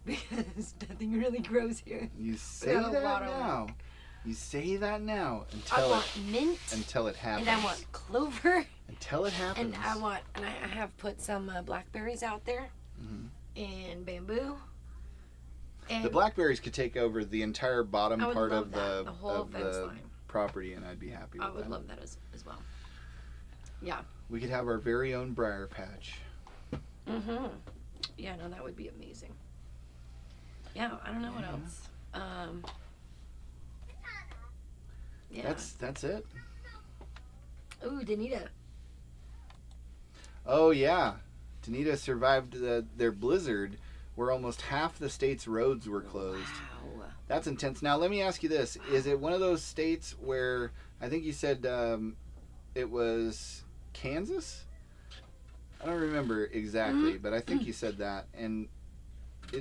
because nothing really grows here. You say that now. You say that now I want mint until it happens. and I want clover until it happens. And I have put some blackberries out there, and bamboo. And the blackberries could take over the entire bottom part of the whole fence line property, and I'd be happy with that. I would love that as well. Yeah. We could have our very own briar patch. Yeah, no, that would be amazing. Yeah, I don't know what else. Yeah. That's it. Ooh, Danita. Oh yeah, Danita survived their blizzard, where almost half the state's roads were closed. Wow. That's intense. Now, let me ask you this. Is it one of those states where, I think you said it was Kansas? I don't remember exactly, but I think you said that. And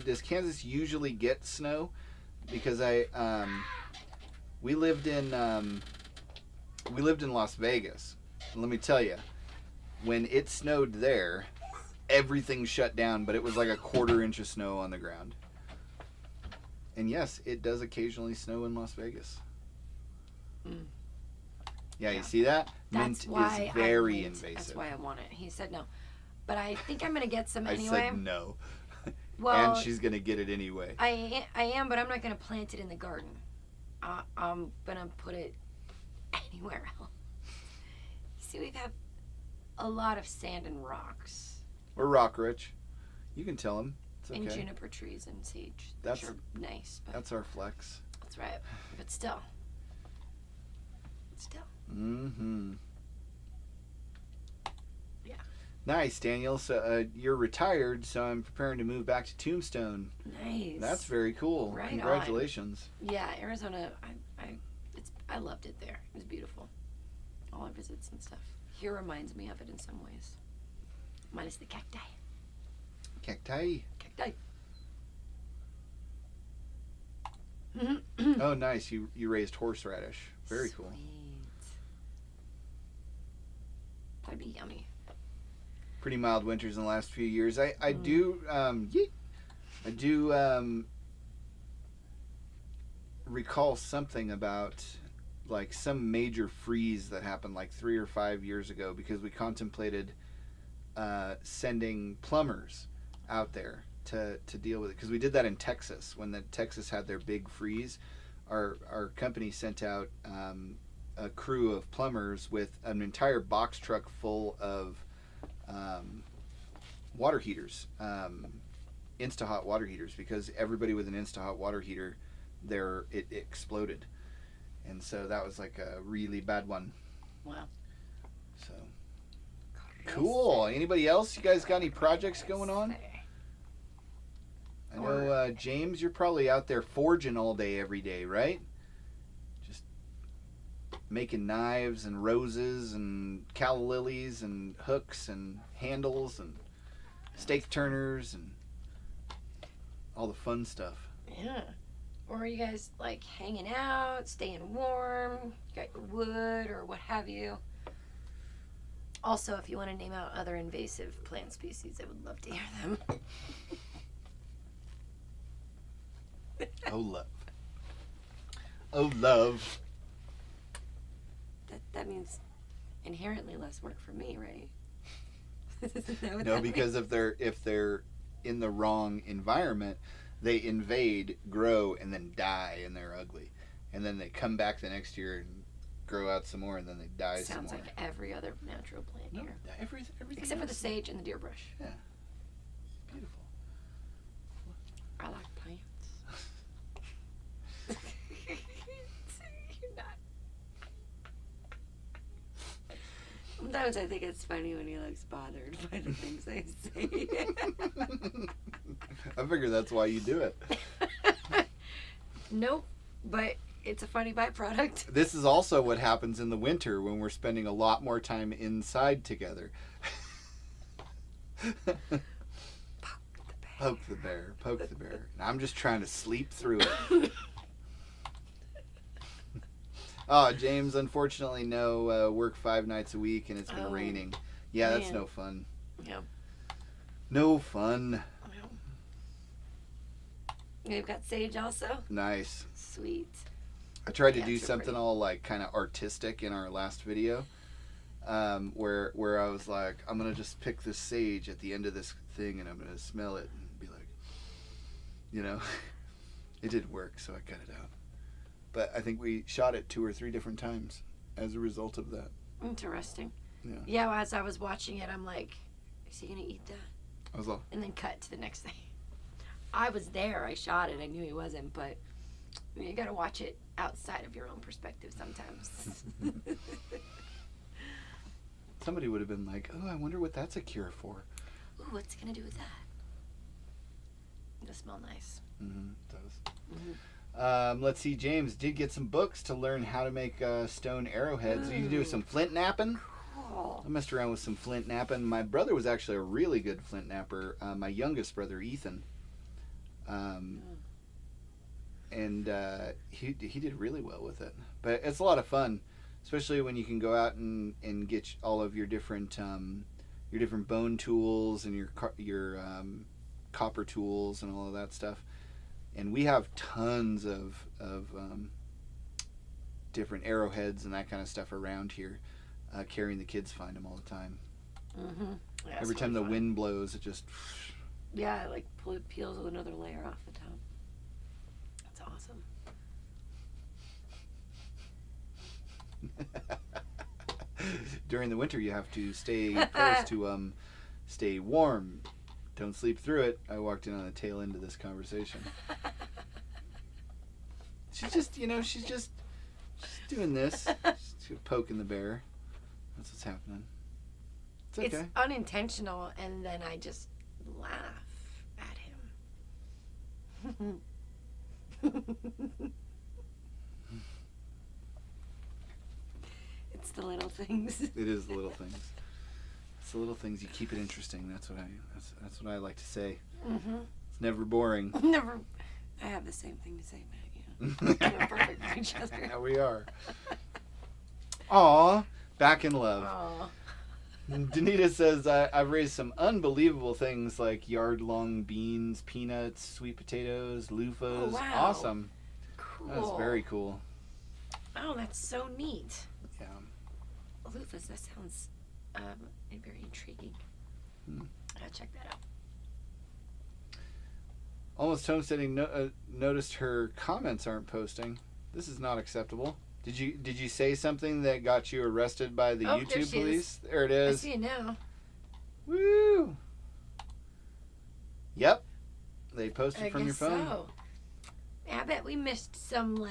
does Kansas usually get snow? Because we lived in Las Vegas. And let me tell you, when it snowed there, everything shut down, but it was like a 1/4 inch of snow on the ground. And yes, it does occasionally snow in Las Vegas. Yeah, you see that? That's Mint why is very I went. invasive. That's why I want it. He said no. But I think I'm going to get some I anyway. said no. Well, And she's going to get it anyway. I am, but I'm not going to plant it in the garden. I'm going to put it anywhere else. See, we've had a lot of sand and rocks. We're rock rich. You can tell him. It's okay. And juniper trees and sage. That's- which are nice. But That's our flex. that's right. But still. Mm-hmm. Yeah. Nice, Daniel. So you're retired, so I'm preparing to move back to Tombstone. Nice. That's very cool. Right Congratulations. Yeah, Arizona. I loved it there. It was beautiful. All our visits and stuff. Here reminds me of it in some ways. Minus the cacti. Cacti. Cacti. Oh, nice. You raised horseradish. Very cool. Sweet. That'd be yummy. Pretty mild winters in the last few years. I do recall something about like some major freeze that happened like 3 or 5 years ago because we contemplated sending plumbers out there to deal with it, because we did that in Texas when Texas had their big freeze. Our company sent out a crew of plumbers with an entire box truck full of water heaters, Insta-Hot water heaters, because everybody with an Insta-Hot water heater, it exploded. And so that was like a really bad one. Wow. So cool. Anybody else? You guys got any projects going on? I know, James, you're probably out there forging all day, every day, right? Just making knives and roses and calla lilies and hooks and handles and steak turners and all the fun stuff. Yeah. Or are you guys like hanging out, staying warm, you got your wood or what have you? Also, if you want to name out other invasive plant species, I would love to hear them. Oh, love. Oh, love. That means inherently less work for me, right? Isn't that what No, that because means? if they're in the wrong environment, they invade, grow, and then die, and they're ugly. And then they come back the next year and grow out some more, and then they die some more. Sounds like every other natural plant No, here. everything Except for the else. sage and the deer brush. Yeah. Beautiful. I like plants. You're not. Sometimes I think it's funny when he looks bothered by the things I say. I figure that's why you do it. Nope, but it's a funny byproduct. This is also what happens in the winter when we're spending a lot more time inside together. Poke the bear, poke the bear. And I'm just trying to sleep through it. Oh, James, unfortunately, no work 5 nights a week, and it's been raining. Yeah, that's man. no fun. Yeah. No fun. We've got sage also. Nice. Sweet. I tried to Yeah, do it's something pretty. all like kind of artistic in our last video, where I was like, I'm gonna just pick this sage at the end of this thing, and I'm gonna smell it and be like, you know, it didn't work, so I cut it out. But I think we shot it 2 or 3 different times as a result of that. Interesting. Yeah. Yeah, as I was watching it, I'm like, is he gonna eat that? I was like, And then cut to the next thing. I was there. I shot it. I knew he wasn't, but you gotta watch it outside of your own perspective sometimes. somebody would have been like, oh, I wonder what that's a cure for. Ooh, what's it gonna do with that? It'll smell nice. Mm-hmm. It does. Mm-hmm. Let's see. James did get some books to learn how to make stone arrowheads. You can do some flint napping. Cool. I messed around with some flint napping. My brother was actually a really good flint napper. My youngest brother, Ethan. And he did really well with it. But it's a lot of fun, especially when you can go out and get all of your different bone tools and your copper tools and all of that stuff. And we have tons of different arrowheads and that kind of stuff around here. Carrying the kids find them all the time. Mm-hmm. Yeah, Every time the wind blows, it just... Yeah, it like peels another layer off the top. That's awesome. During the winter, you have to stay close to stay warm. Don't sleep through it. I walked in on the tail end of this conversation. She's just doing this. She's poking the bear. That's what's happening. It's okay. It's unintentional, and then I just laugh at him. It's the little things. It is the little things. It's the little things. You keep it interesting. That's what I like to say. Mm-hmm. It's never boring. Never. I have the same thing to say, Matt. We're perfect for each other. Yeah, we are. Aw, back in love. Aw. Danita says, I've raised some unbelievable things like yard-long beans, peanuts, sweet potatoes, loofahs. Oh, wow. Awesome. Cool. That's very cool. Oh, that's so neat. Yeah. Loofahs, that sounds very intriguing. I'll check that out. Almost Homesteading noticed her comments aren't posting. This is not acceptable. Did you say something that got you arrested by the YouTube police? There it is. I see it now. Woo! Yep. They posted from your phone. So. I bet we missed some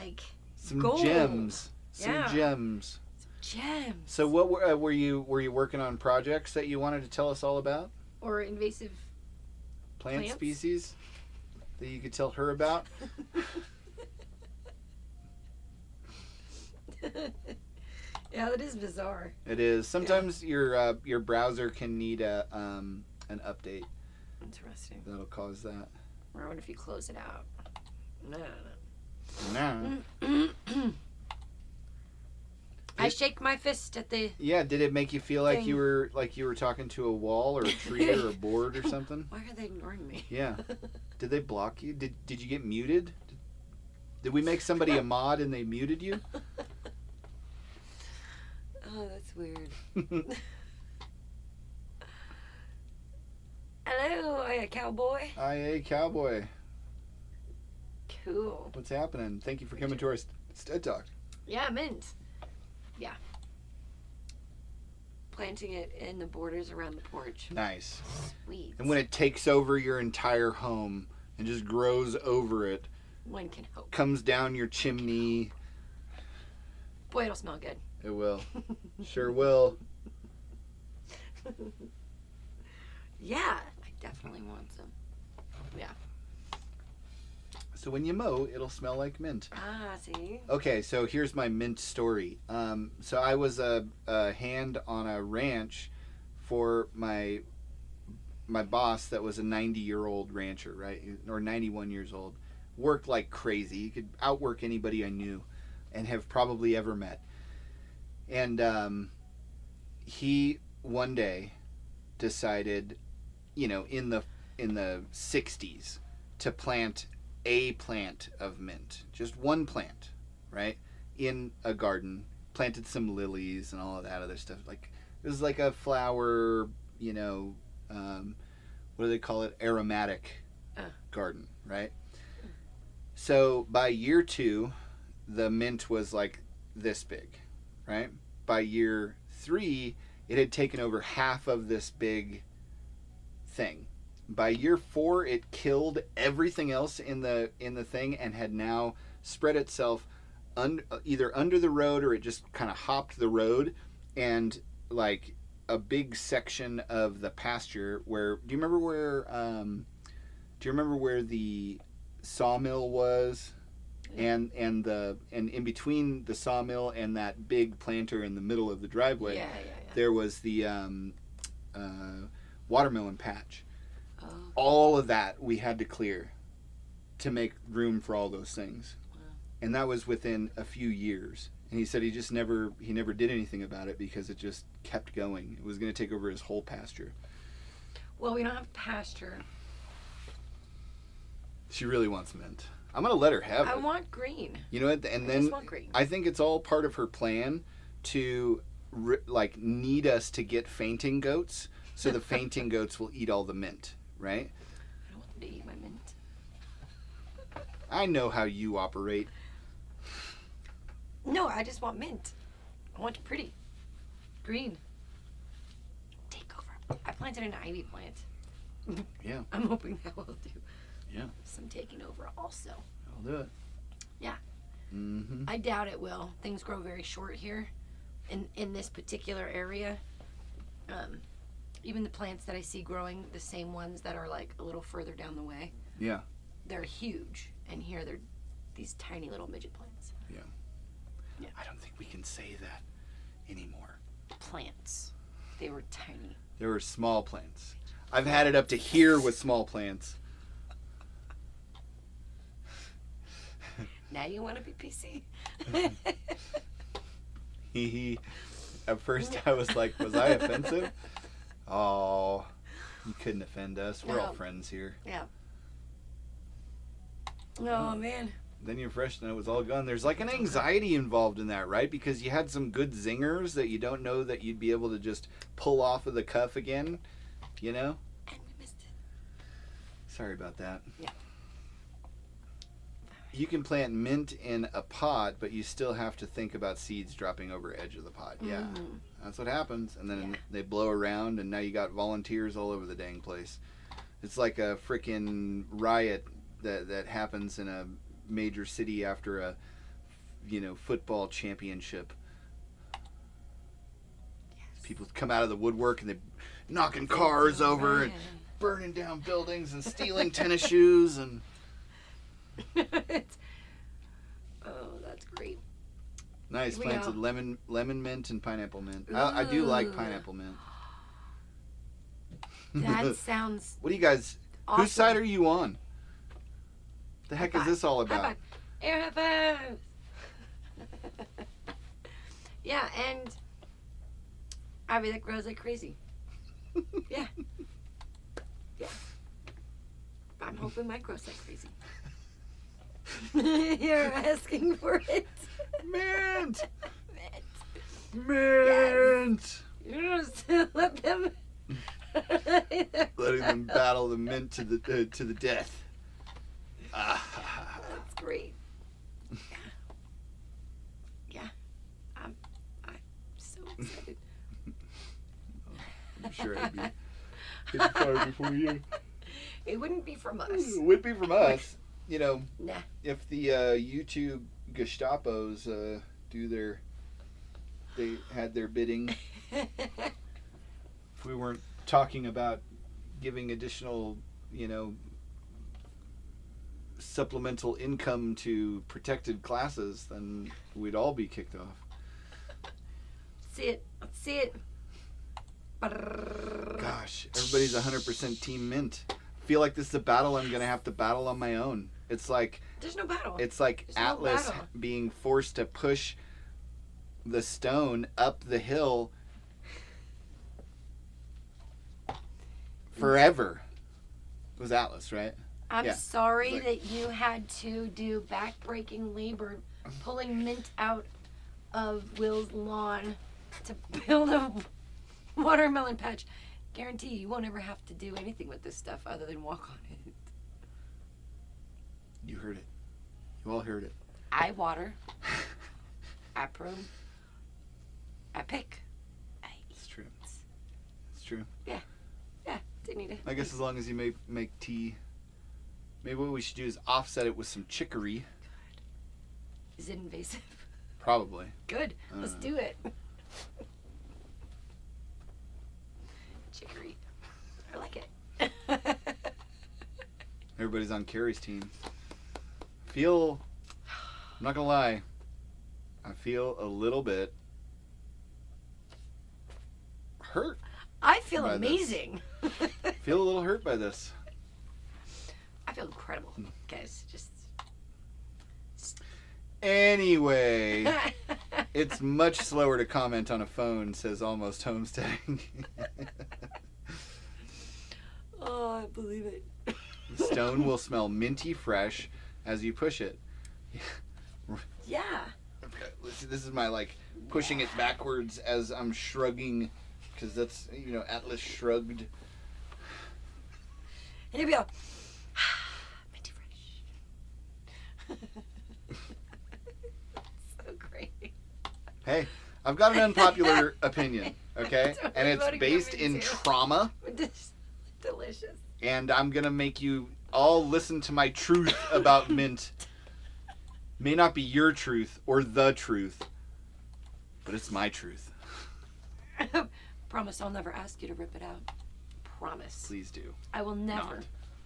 Some gold. gems. Yeah. Some gems. Gems. So what were you working on projects that you wanted to tell us all about? Or invasive Plant plants? species that you could tell her about? Yeah, that is bizarre. It is. Sometimes your browser can need an update. Interesting. That'll cause that. Or what if you close it out? No. Nah. I shake my fist at the... Yeah, did it make you feel like Thing. you were talking to a wall or a tree or a board or something? Why are they ignoring me? Yeah. Did they block you? Did you get muted? Did we make somebody a mod and they muted you? Oh, that's weird. Hello, I a cowboy. IA Cowboy. Cool. What's happening? Thank you for coming to our STEAD Talk. Yeah, mint. Yeah. Planting it in the borders around the porch. Nice. Sweet. And when it takes over your entire home and just grows over it, One can hope. comes down your chimney. Boy, it'll smell good. It will. Sure will. Yeah, I definitely want some. Yeah. So when you mow, it'll smell like mint. Ah, see? Okay, so here's my mint story. So I was a hand on a ranch for my boss that was a 90-year-old rancher, right? Or 91 years old. Worked like crazy. He could outwork anybody I knew and have probably ever met. And he one day decided, in the 60s, to plant a plant of mint, just one plant, right, in a garden. Planted some lilies and all of that other stuff. Like it was like a flower, what do they call it? Aromatic garden, right? So by year 2, the mint was like this big, right? By year 3, it had taken over half of this big thing. By year 4, it killed everything else in the thing and had now spread itself either under the road or it just kind of hopped the road, and like a big section of the pasture where do you remember where the sawmill was? And in between the sawmill and that big planter in the middle of the driveway, there was the watermelon patch. Oh. All of that we had to clear to make room for all those things. Wow. And that was within a few years. And he said he never did anything about it because it just kept going. It was going to take over his whole pasture. Well, we don't have pasture. She really wants mint. I'm going to let her have it. I want green. You know what? And I then just want green. I think it's all part of her plan to need us to get fainting goats, so the fainting goats will eat all the mint, right? I don't want them to eat my mint. I know how you operate. No, I just want mint. I want pretty. Green. Take over. I planted an ivy plant. Yeah. I'm hoping that will do. Yeah. Some taking over also. I'll do it. Yeah. Mm-hmm. I doubt it will. Things grow very short here in this particular area. Even the plants that I see growing, the same ones that are like a little further down the way, Yeah. they're huge. And here they're these tiny little midget plants. Yeah. Yeah. I don't think we can say that anymore. Plants. They were tiny. There were small plants. I've had it up to here with small plants. Now you want to be PC? At first I was like, was I offensive? Oh, you couldn't offend us. We're all No. friends here. Yeah. Oh, man. Then you're fresh and it was all gone. There's like an anxiety involved in that, right? Because you had some good zingers that you don't know that you'd be able to just pull off of the cuff again, you know? And we missed it. Sorry about that. Yeah. You can plant mint in a pot, but you still have to think about seeds dropping over edge of the pot. Yeah, that's what happens. And then they blow around, and now you got volunteers all over the dang place. It's like a freaking riot that happens in a major city after a, football championship. Yes. People come out of the woodwork and they're knocking cars over and burning down buildings and stealing tennis shoes and. Oh, that's great. Nice. We Planted go. lemon mint and pineapple mint. I do like Ooh. pineapple mint. That sounds What do you guys? awesome. Whose side are you on? The heck is this all High about? five. Air high five. Yeah, and ivy that grows like crazy. Yeah. Yeah. I'm hoping mine grows like crazy. You're asking for it. Mint. Mint. Mint. You just let them. Letting them battle the mint to the death. That's great. Yeah. I'm so excited. I'm sure I'd be getting fired before you. It wouldn't be from us. It would be from us. Nah. If the YouTube Gestapos they had their bidding. If we weren't talking about giving additional, supplemental income to protected classes, then we'd all be kicked off. See it. Let's see it. Gosh, everybody's 100% Team Mint. I feel like this is a battle I'm going to have to battle on my own. It's like There's no battle. It's like There's no Atlas battle. being forced to push the stone up the hill forever. It was Atlas, right? I'm Yeah. sorry Like- that you had to do backbreaking labor pulling mint out of Will's lawn to build a watermelon patch. Guarantee you won't ever have to do anything with this stuff other than walk on it. You heard it. You all heard it. I water. I prune. I pick. I It's eat. true. It's true. Yeah, didn't need it. I guess as long as you make tea. Maybe what we should do is offset it with some chicory. Is it invasive? Probably. Good. Let's do it. Chicory. I like it. Everybody's on Carrie's team. Feel I'm not gonna lie. I feel a little bit hurt. I feel by amazing. Feel a little hurt by this. I feel incredible, guys. Just Anyway, it's much slower to comment on a phone, says Almost Homesteading. oh, I believe it. The stone will smell minty fresh as you push it. Yeah. Okay, this is my like pushing it backwards as I'm shrugging, because that's, you know, Atlas shrugged. And here we go. Minty fresh. So great. Hey, I've got an unpopular opinion, okay? Totally And it's voting based for me in too. trauma, Delicious. and I'm gonna make you all listen to my truth about mint. May not be your truth or the truth, but it's my truth. Promise I'll never ask you to rip it out. Promise. Please do. I will never,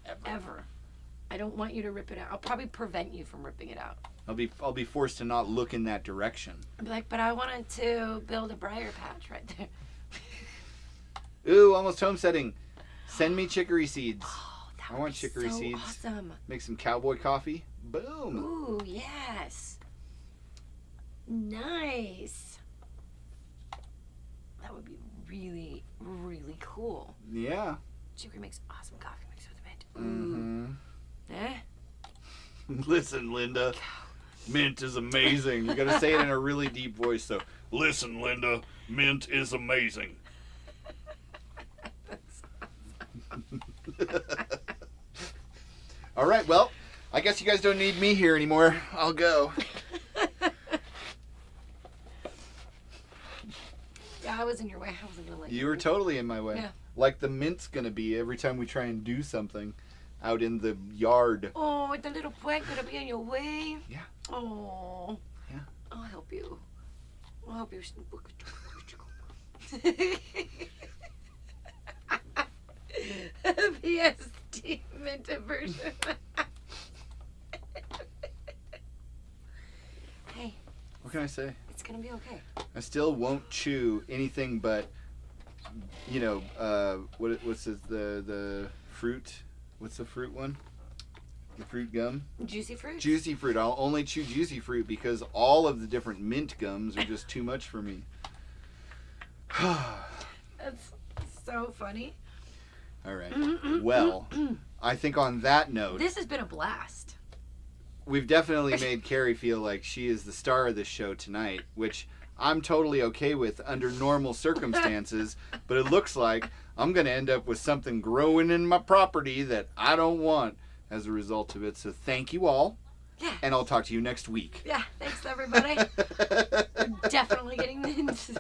Not ever. I don't want you to rip it out. I'll probably prevent you from ripping it out. I'll be forced to not look in that direction. I'll be like, but I wanted to build a briar patch right there. Ooh, Almost Homesteading. Send me chicory seeds. Oh, that I would want be chicory so seeds. awesome. Make some cowboy coffee. Boom. Ooh, yes. Nice. That would be really, really cool. Yeah. Chicory makes awesome coffee mixed with mint. Ooh. Mm-hmm. Listen, Linda. Mint is amazing. You gotta say it in a really deep voice, though. Listen, Linda. Mint is amazing. All right, well, I guess you guys don't need me here anymore. I'll go. Yeah, I was in your way. I wasn't gonna let You were totally in my way. Yeah. Like the mint's gonna be every time we try and do something out in the yard. Oh, the little plant gonna be in your way? Yeah. Oh. Yeah. I'll help you. I'll help you. PSD mint version. Hey, What can I say? it's gonna be okay. I still won't chew anything but, you know, what's the fruit? What's the fruit one? The fruit gum? Juicy fruit? Juicy fruit. I'll only chew juicy fruit because all of the different mint gums are just too much for me. That's so funny. All right. Well, I think on that note, This has been a blast. we've definitely made Carrie feel like she is the star of this show tonight, which I'm totally okay with under normal circumstances, but it looks like I'm going to end up with something growing in my property that I don't want as a result of it. So thank you all, Yeah. and I'll talk to you next week. Yeah, thanks everybody. We're definitely getting mint.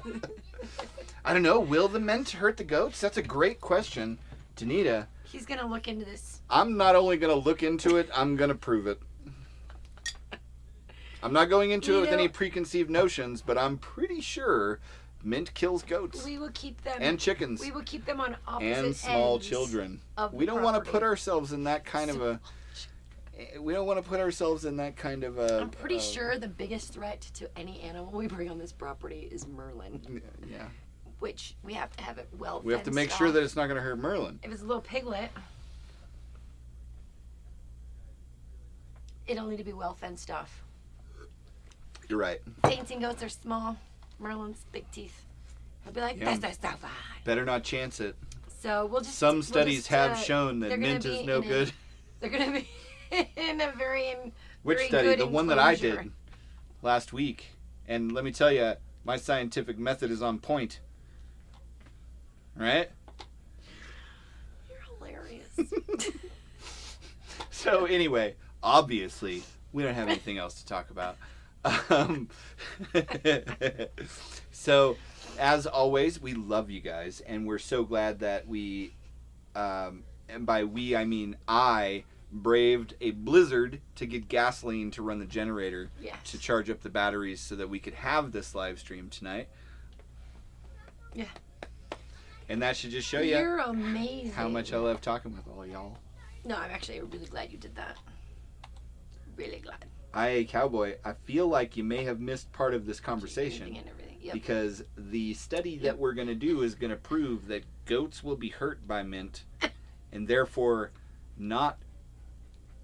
I don't know, will the mint hurt the goats? That's a great question. Danita, He's gonna look into this. I'm not only going to look into it, I'm going to prove it. I'm not going into it with any preconceived notions, but I'm pretty sure mint kills goats We will keep them and chickens We will keep them on opposite and small ends children. of We the don't want to property. put ourselves in that kind of a. We don't want to put ourselves in that kind of a. I'm pretty sure the biggest threat to any animal we bring on this property is Merlin, Yeah. which we have to have it well We have to fenced make sure off. that it's not going to hurt Merlin. If it's a little piglet, it'll need to be well fenced off. You're right. Fainting goats are small. Merlin's big teeth. He'll be like, Yeah. this is so fine. Better not chance it. So we'll just. Some we'll studies just, have shown that they're gonna mint is be no in a- good. They're gonna be in a very. Which very study? good The one that I enclosure. did last week. And let me tell you, my scientific method is on point. Right? You're hilarious. So anyway, obviously, we don't have anything else to talk about. So, as always, we love you guys, and we're so glad that we, and by we I mean I, braved a blizzard to get gasoline to run the generator Yes. to charge up the batteries so that we could have this live stream tonight. Yeah. And that should just show you You're amazing. how much I love talking with all y'all. No, I'm actually really glad you did that. Really glad. IA Cowboy, I feel like you may have missed part of this conversation. And everything. Yep. Because the study that we're going to do is going to prove that goats will be hurt by mint and therefore not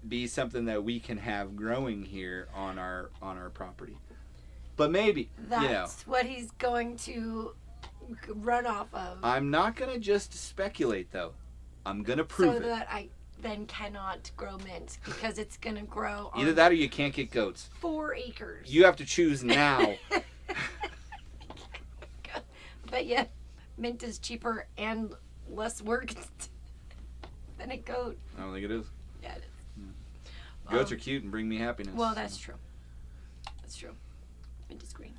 be something that we can have growing here on our property. But maybe, That's what he's going to run off of. I'm not going to just speculate, though. I'm going to prove it. So that I then cannot grow mint because it's going to grow on Either that or you can't get goats. 4 acres. You have to choose now. But yeah, mint is cheaper and less work than a goat. I don't think it is. Yeah, it is. Goats are cute and bring me happiness. Well, that's true. That's true. Mint is green.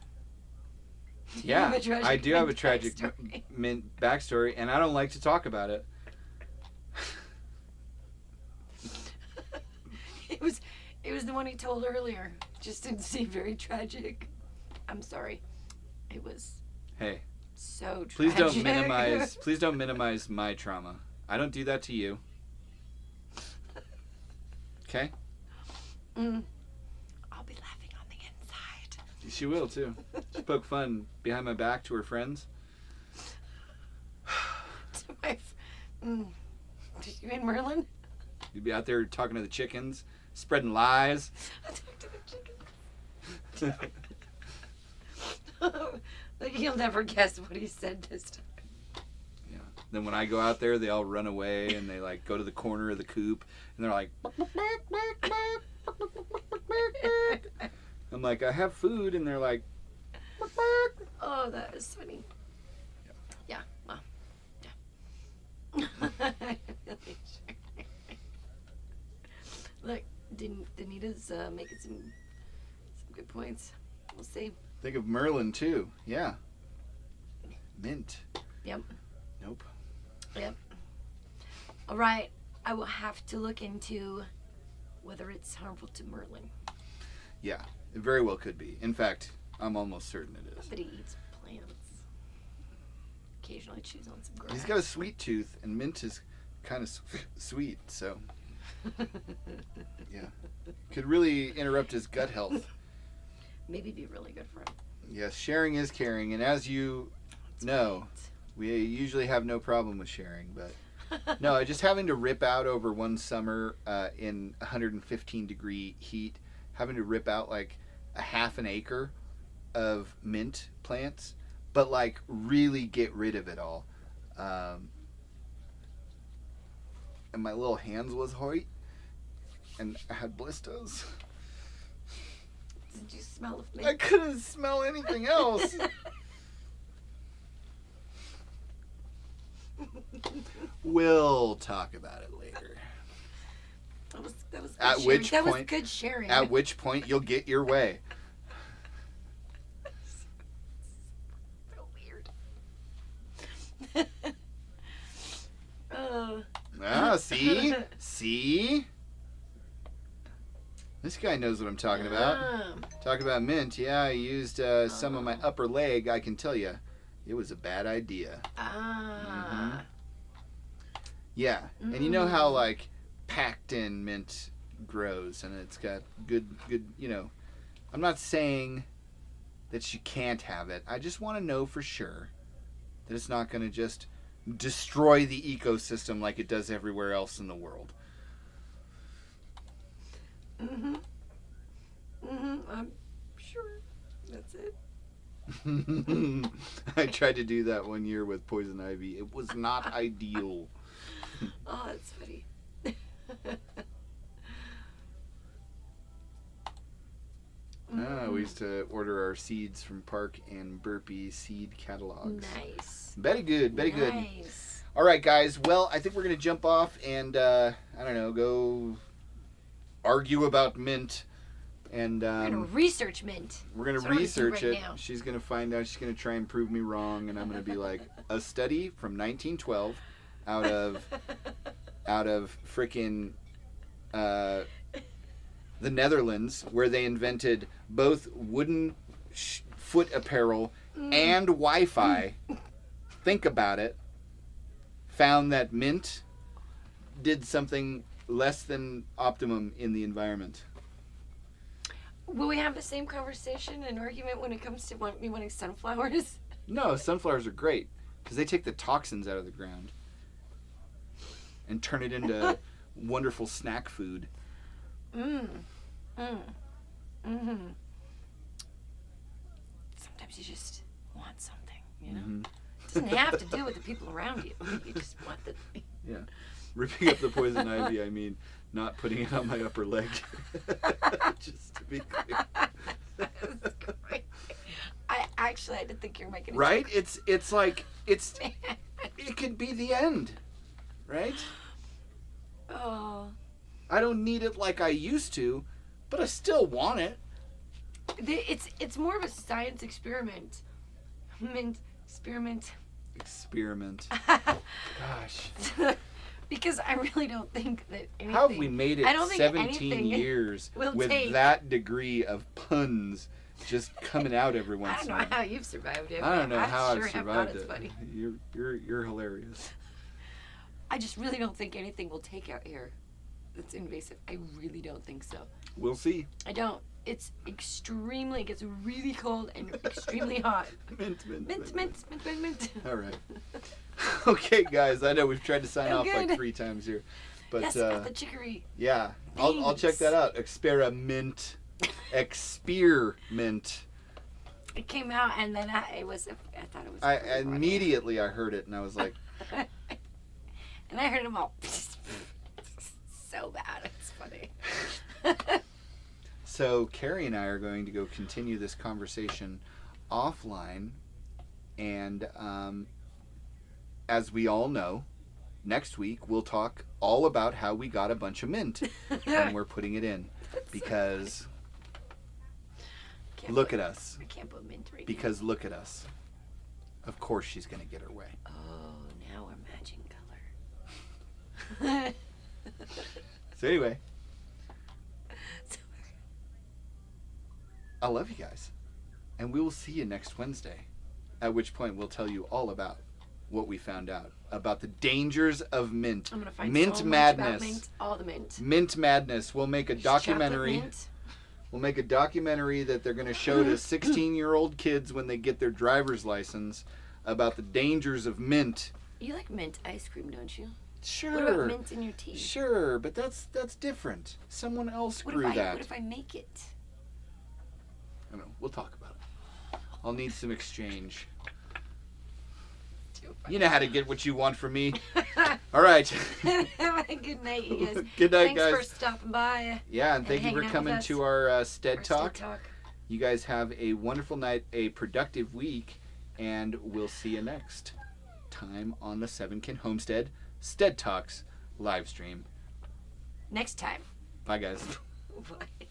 Yeah, I do have a mint tragic backstory. mint backstory, and I don't like to talk about it. It was the one he told earlier. Just didn't seem very tragic. I'm sorry. It was Hey, so tragic. please don't minimize my trauma. I don't do that to you. Okay? I'll be laughing on the inside. She will too. She poke fun behind my back to her friends. To my you mean Merlin? You'd be out there talking to the chickens, spreading lies. I talked to the chickens. Like, he'll never guess what he said this time. Yeah. Then when I go out there, they all run away and they like go to the corner of the coop and they're like, I'm like, I have food, and they're like, Oh, that is funny. Yeah. Well, yeah. Look, Danita's making some good points. We'll see. think of Merlin too. Yeah. Mint. Yep. Nope. Yep. All right. I will have to look into whether it's harmful to Merlin. Yeah, it very well could be. In fact, I'm almost certain it is. But he eats plants. Occasionally chews on some grass. He's got a sweet tooth, and mint is kind of sweet, so yeah, could really interrupt his gut health. Maybe be really good for him. Yes, sharing is caring, and as you know, we usually have no problem with sharing, but no, just having to rip out over one summer in 115 degree heat, having to rip out like a half an acre of mint plants, but like really get rid of it all. And my little hands was white, and I had blisters. Did you smell of mint? I couldn't smell anything else. We'll talk about it later. That was good At sharing. which That was point- good sharing. At which point you'll get your way. So weird. Ah, see? See? This guy knows what I'm talking about. Talking about mint, yeah, I used some of my upper leg. I can tell you, it was a bad idea. Yeah, and you know how like packed in mint grows, and it's got good, you know. I'm not saying that you can't have it. I just want to know for sure that it's not going to just destroy the ecosystem like it does everywhere else in the world. I'm sure that's it. I tried to do that one year with poison ivy. It was not ideal. Oh, that's funny. We used to order our seeds from Park and Burpee seed catalogs. Nice. Very good, very good. Nice. All right, guys. Well, I think we're going to jump off and, I don't know, go argue about mint. And We're gonna research mint. we're going to That's what I'm gonna do research right it. now. She's going to find out. She's going to try and prove me wrong. And I'm going to be like, a study from 1912 out of frickin' the Netherlands, where they invented both wooden foot apparel and Wi-Fi. Think about it. Found that mint did something less than optimum in the environment. Will we have the same conversation and argument when it comes to me wanting sunflowers? No, sunflowers are great because they take the toxins out of the ground and turn it into wonderful snack food. Sometimes you just want something, you know? Mm-hmm. It doesn't have to do with the people around you. You just want the thing. Yeah. Ripping up the poison ivy, I mean, not putting it on my upper leg. Just to be clear. That's great. I didn't think you were making a Right? joke. It's like, it could be the end. Right? Oh. I don't need it like I used to, but I still want it. It's more of a science experiment. Experiment. Gosh. Because I really don't think that anything... How have we made it I don't think 17 anything years will with take- that degree of puns just coming out every I once don't in a know while? how you've survived it. I don't know how sure I've have survived thought it's it. funny. You're hilarious. I just really don't think anything will take out here that's invasive. I really don't think so. We'll see. I don't. It gets really cold and extremely hot. Mint. All right. Okay, guys. I know we've tried to sign Oh, off like good. 3 times here, but Yes, about the chicory. yeah, I'll check that out. Experiment. It came out and then I thought it was. I really funny. immediately I heard it and I was like, And I heard them all. So bad. It's funny. so Carrie and I are going to go continue this conversation offline, and as we all know, next week we'll talk all about how we got a bunch of mint and we're putting it in because look at us. I can't put mint right Because look at us. Of course she's going to get her way. now. Oh, now we're matching color. So anyway, I love you guys. And we will see you next Wednesday, at which point we'll tell you all about what we found out about the dangers of mint. I'm gonna find mint so much madness. about mint. All the mint. Mint madness. We'll make a documentary. Chocolate mint. We'll make a documentary that they're going to show to 16-year-old kids when they get their driver's license about the dangers of mint. You like mint ice cream, don't you? Sure. What about mint in your tea? Sure, but that's different. Someone else What grew if that. What if I make it? I don't know. We'll talk about it. I'll need some exchange. Too funny. You know how to get what you want from me. All right. Have a good night, you guys. Good night, Thanks guys. for stopping by. Yeah, and thank you hanging for out coming with us. to our sTEaD Our Talk. sTEaD Talk. You guys have a wonderful night, a productive week, and we'll see you next time on the Kin Homestead sTEaD Talks live stream. Next time. Bye, guys. Bye.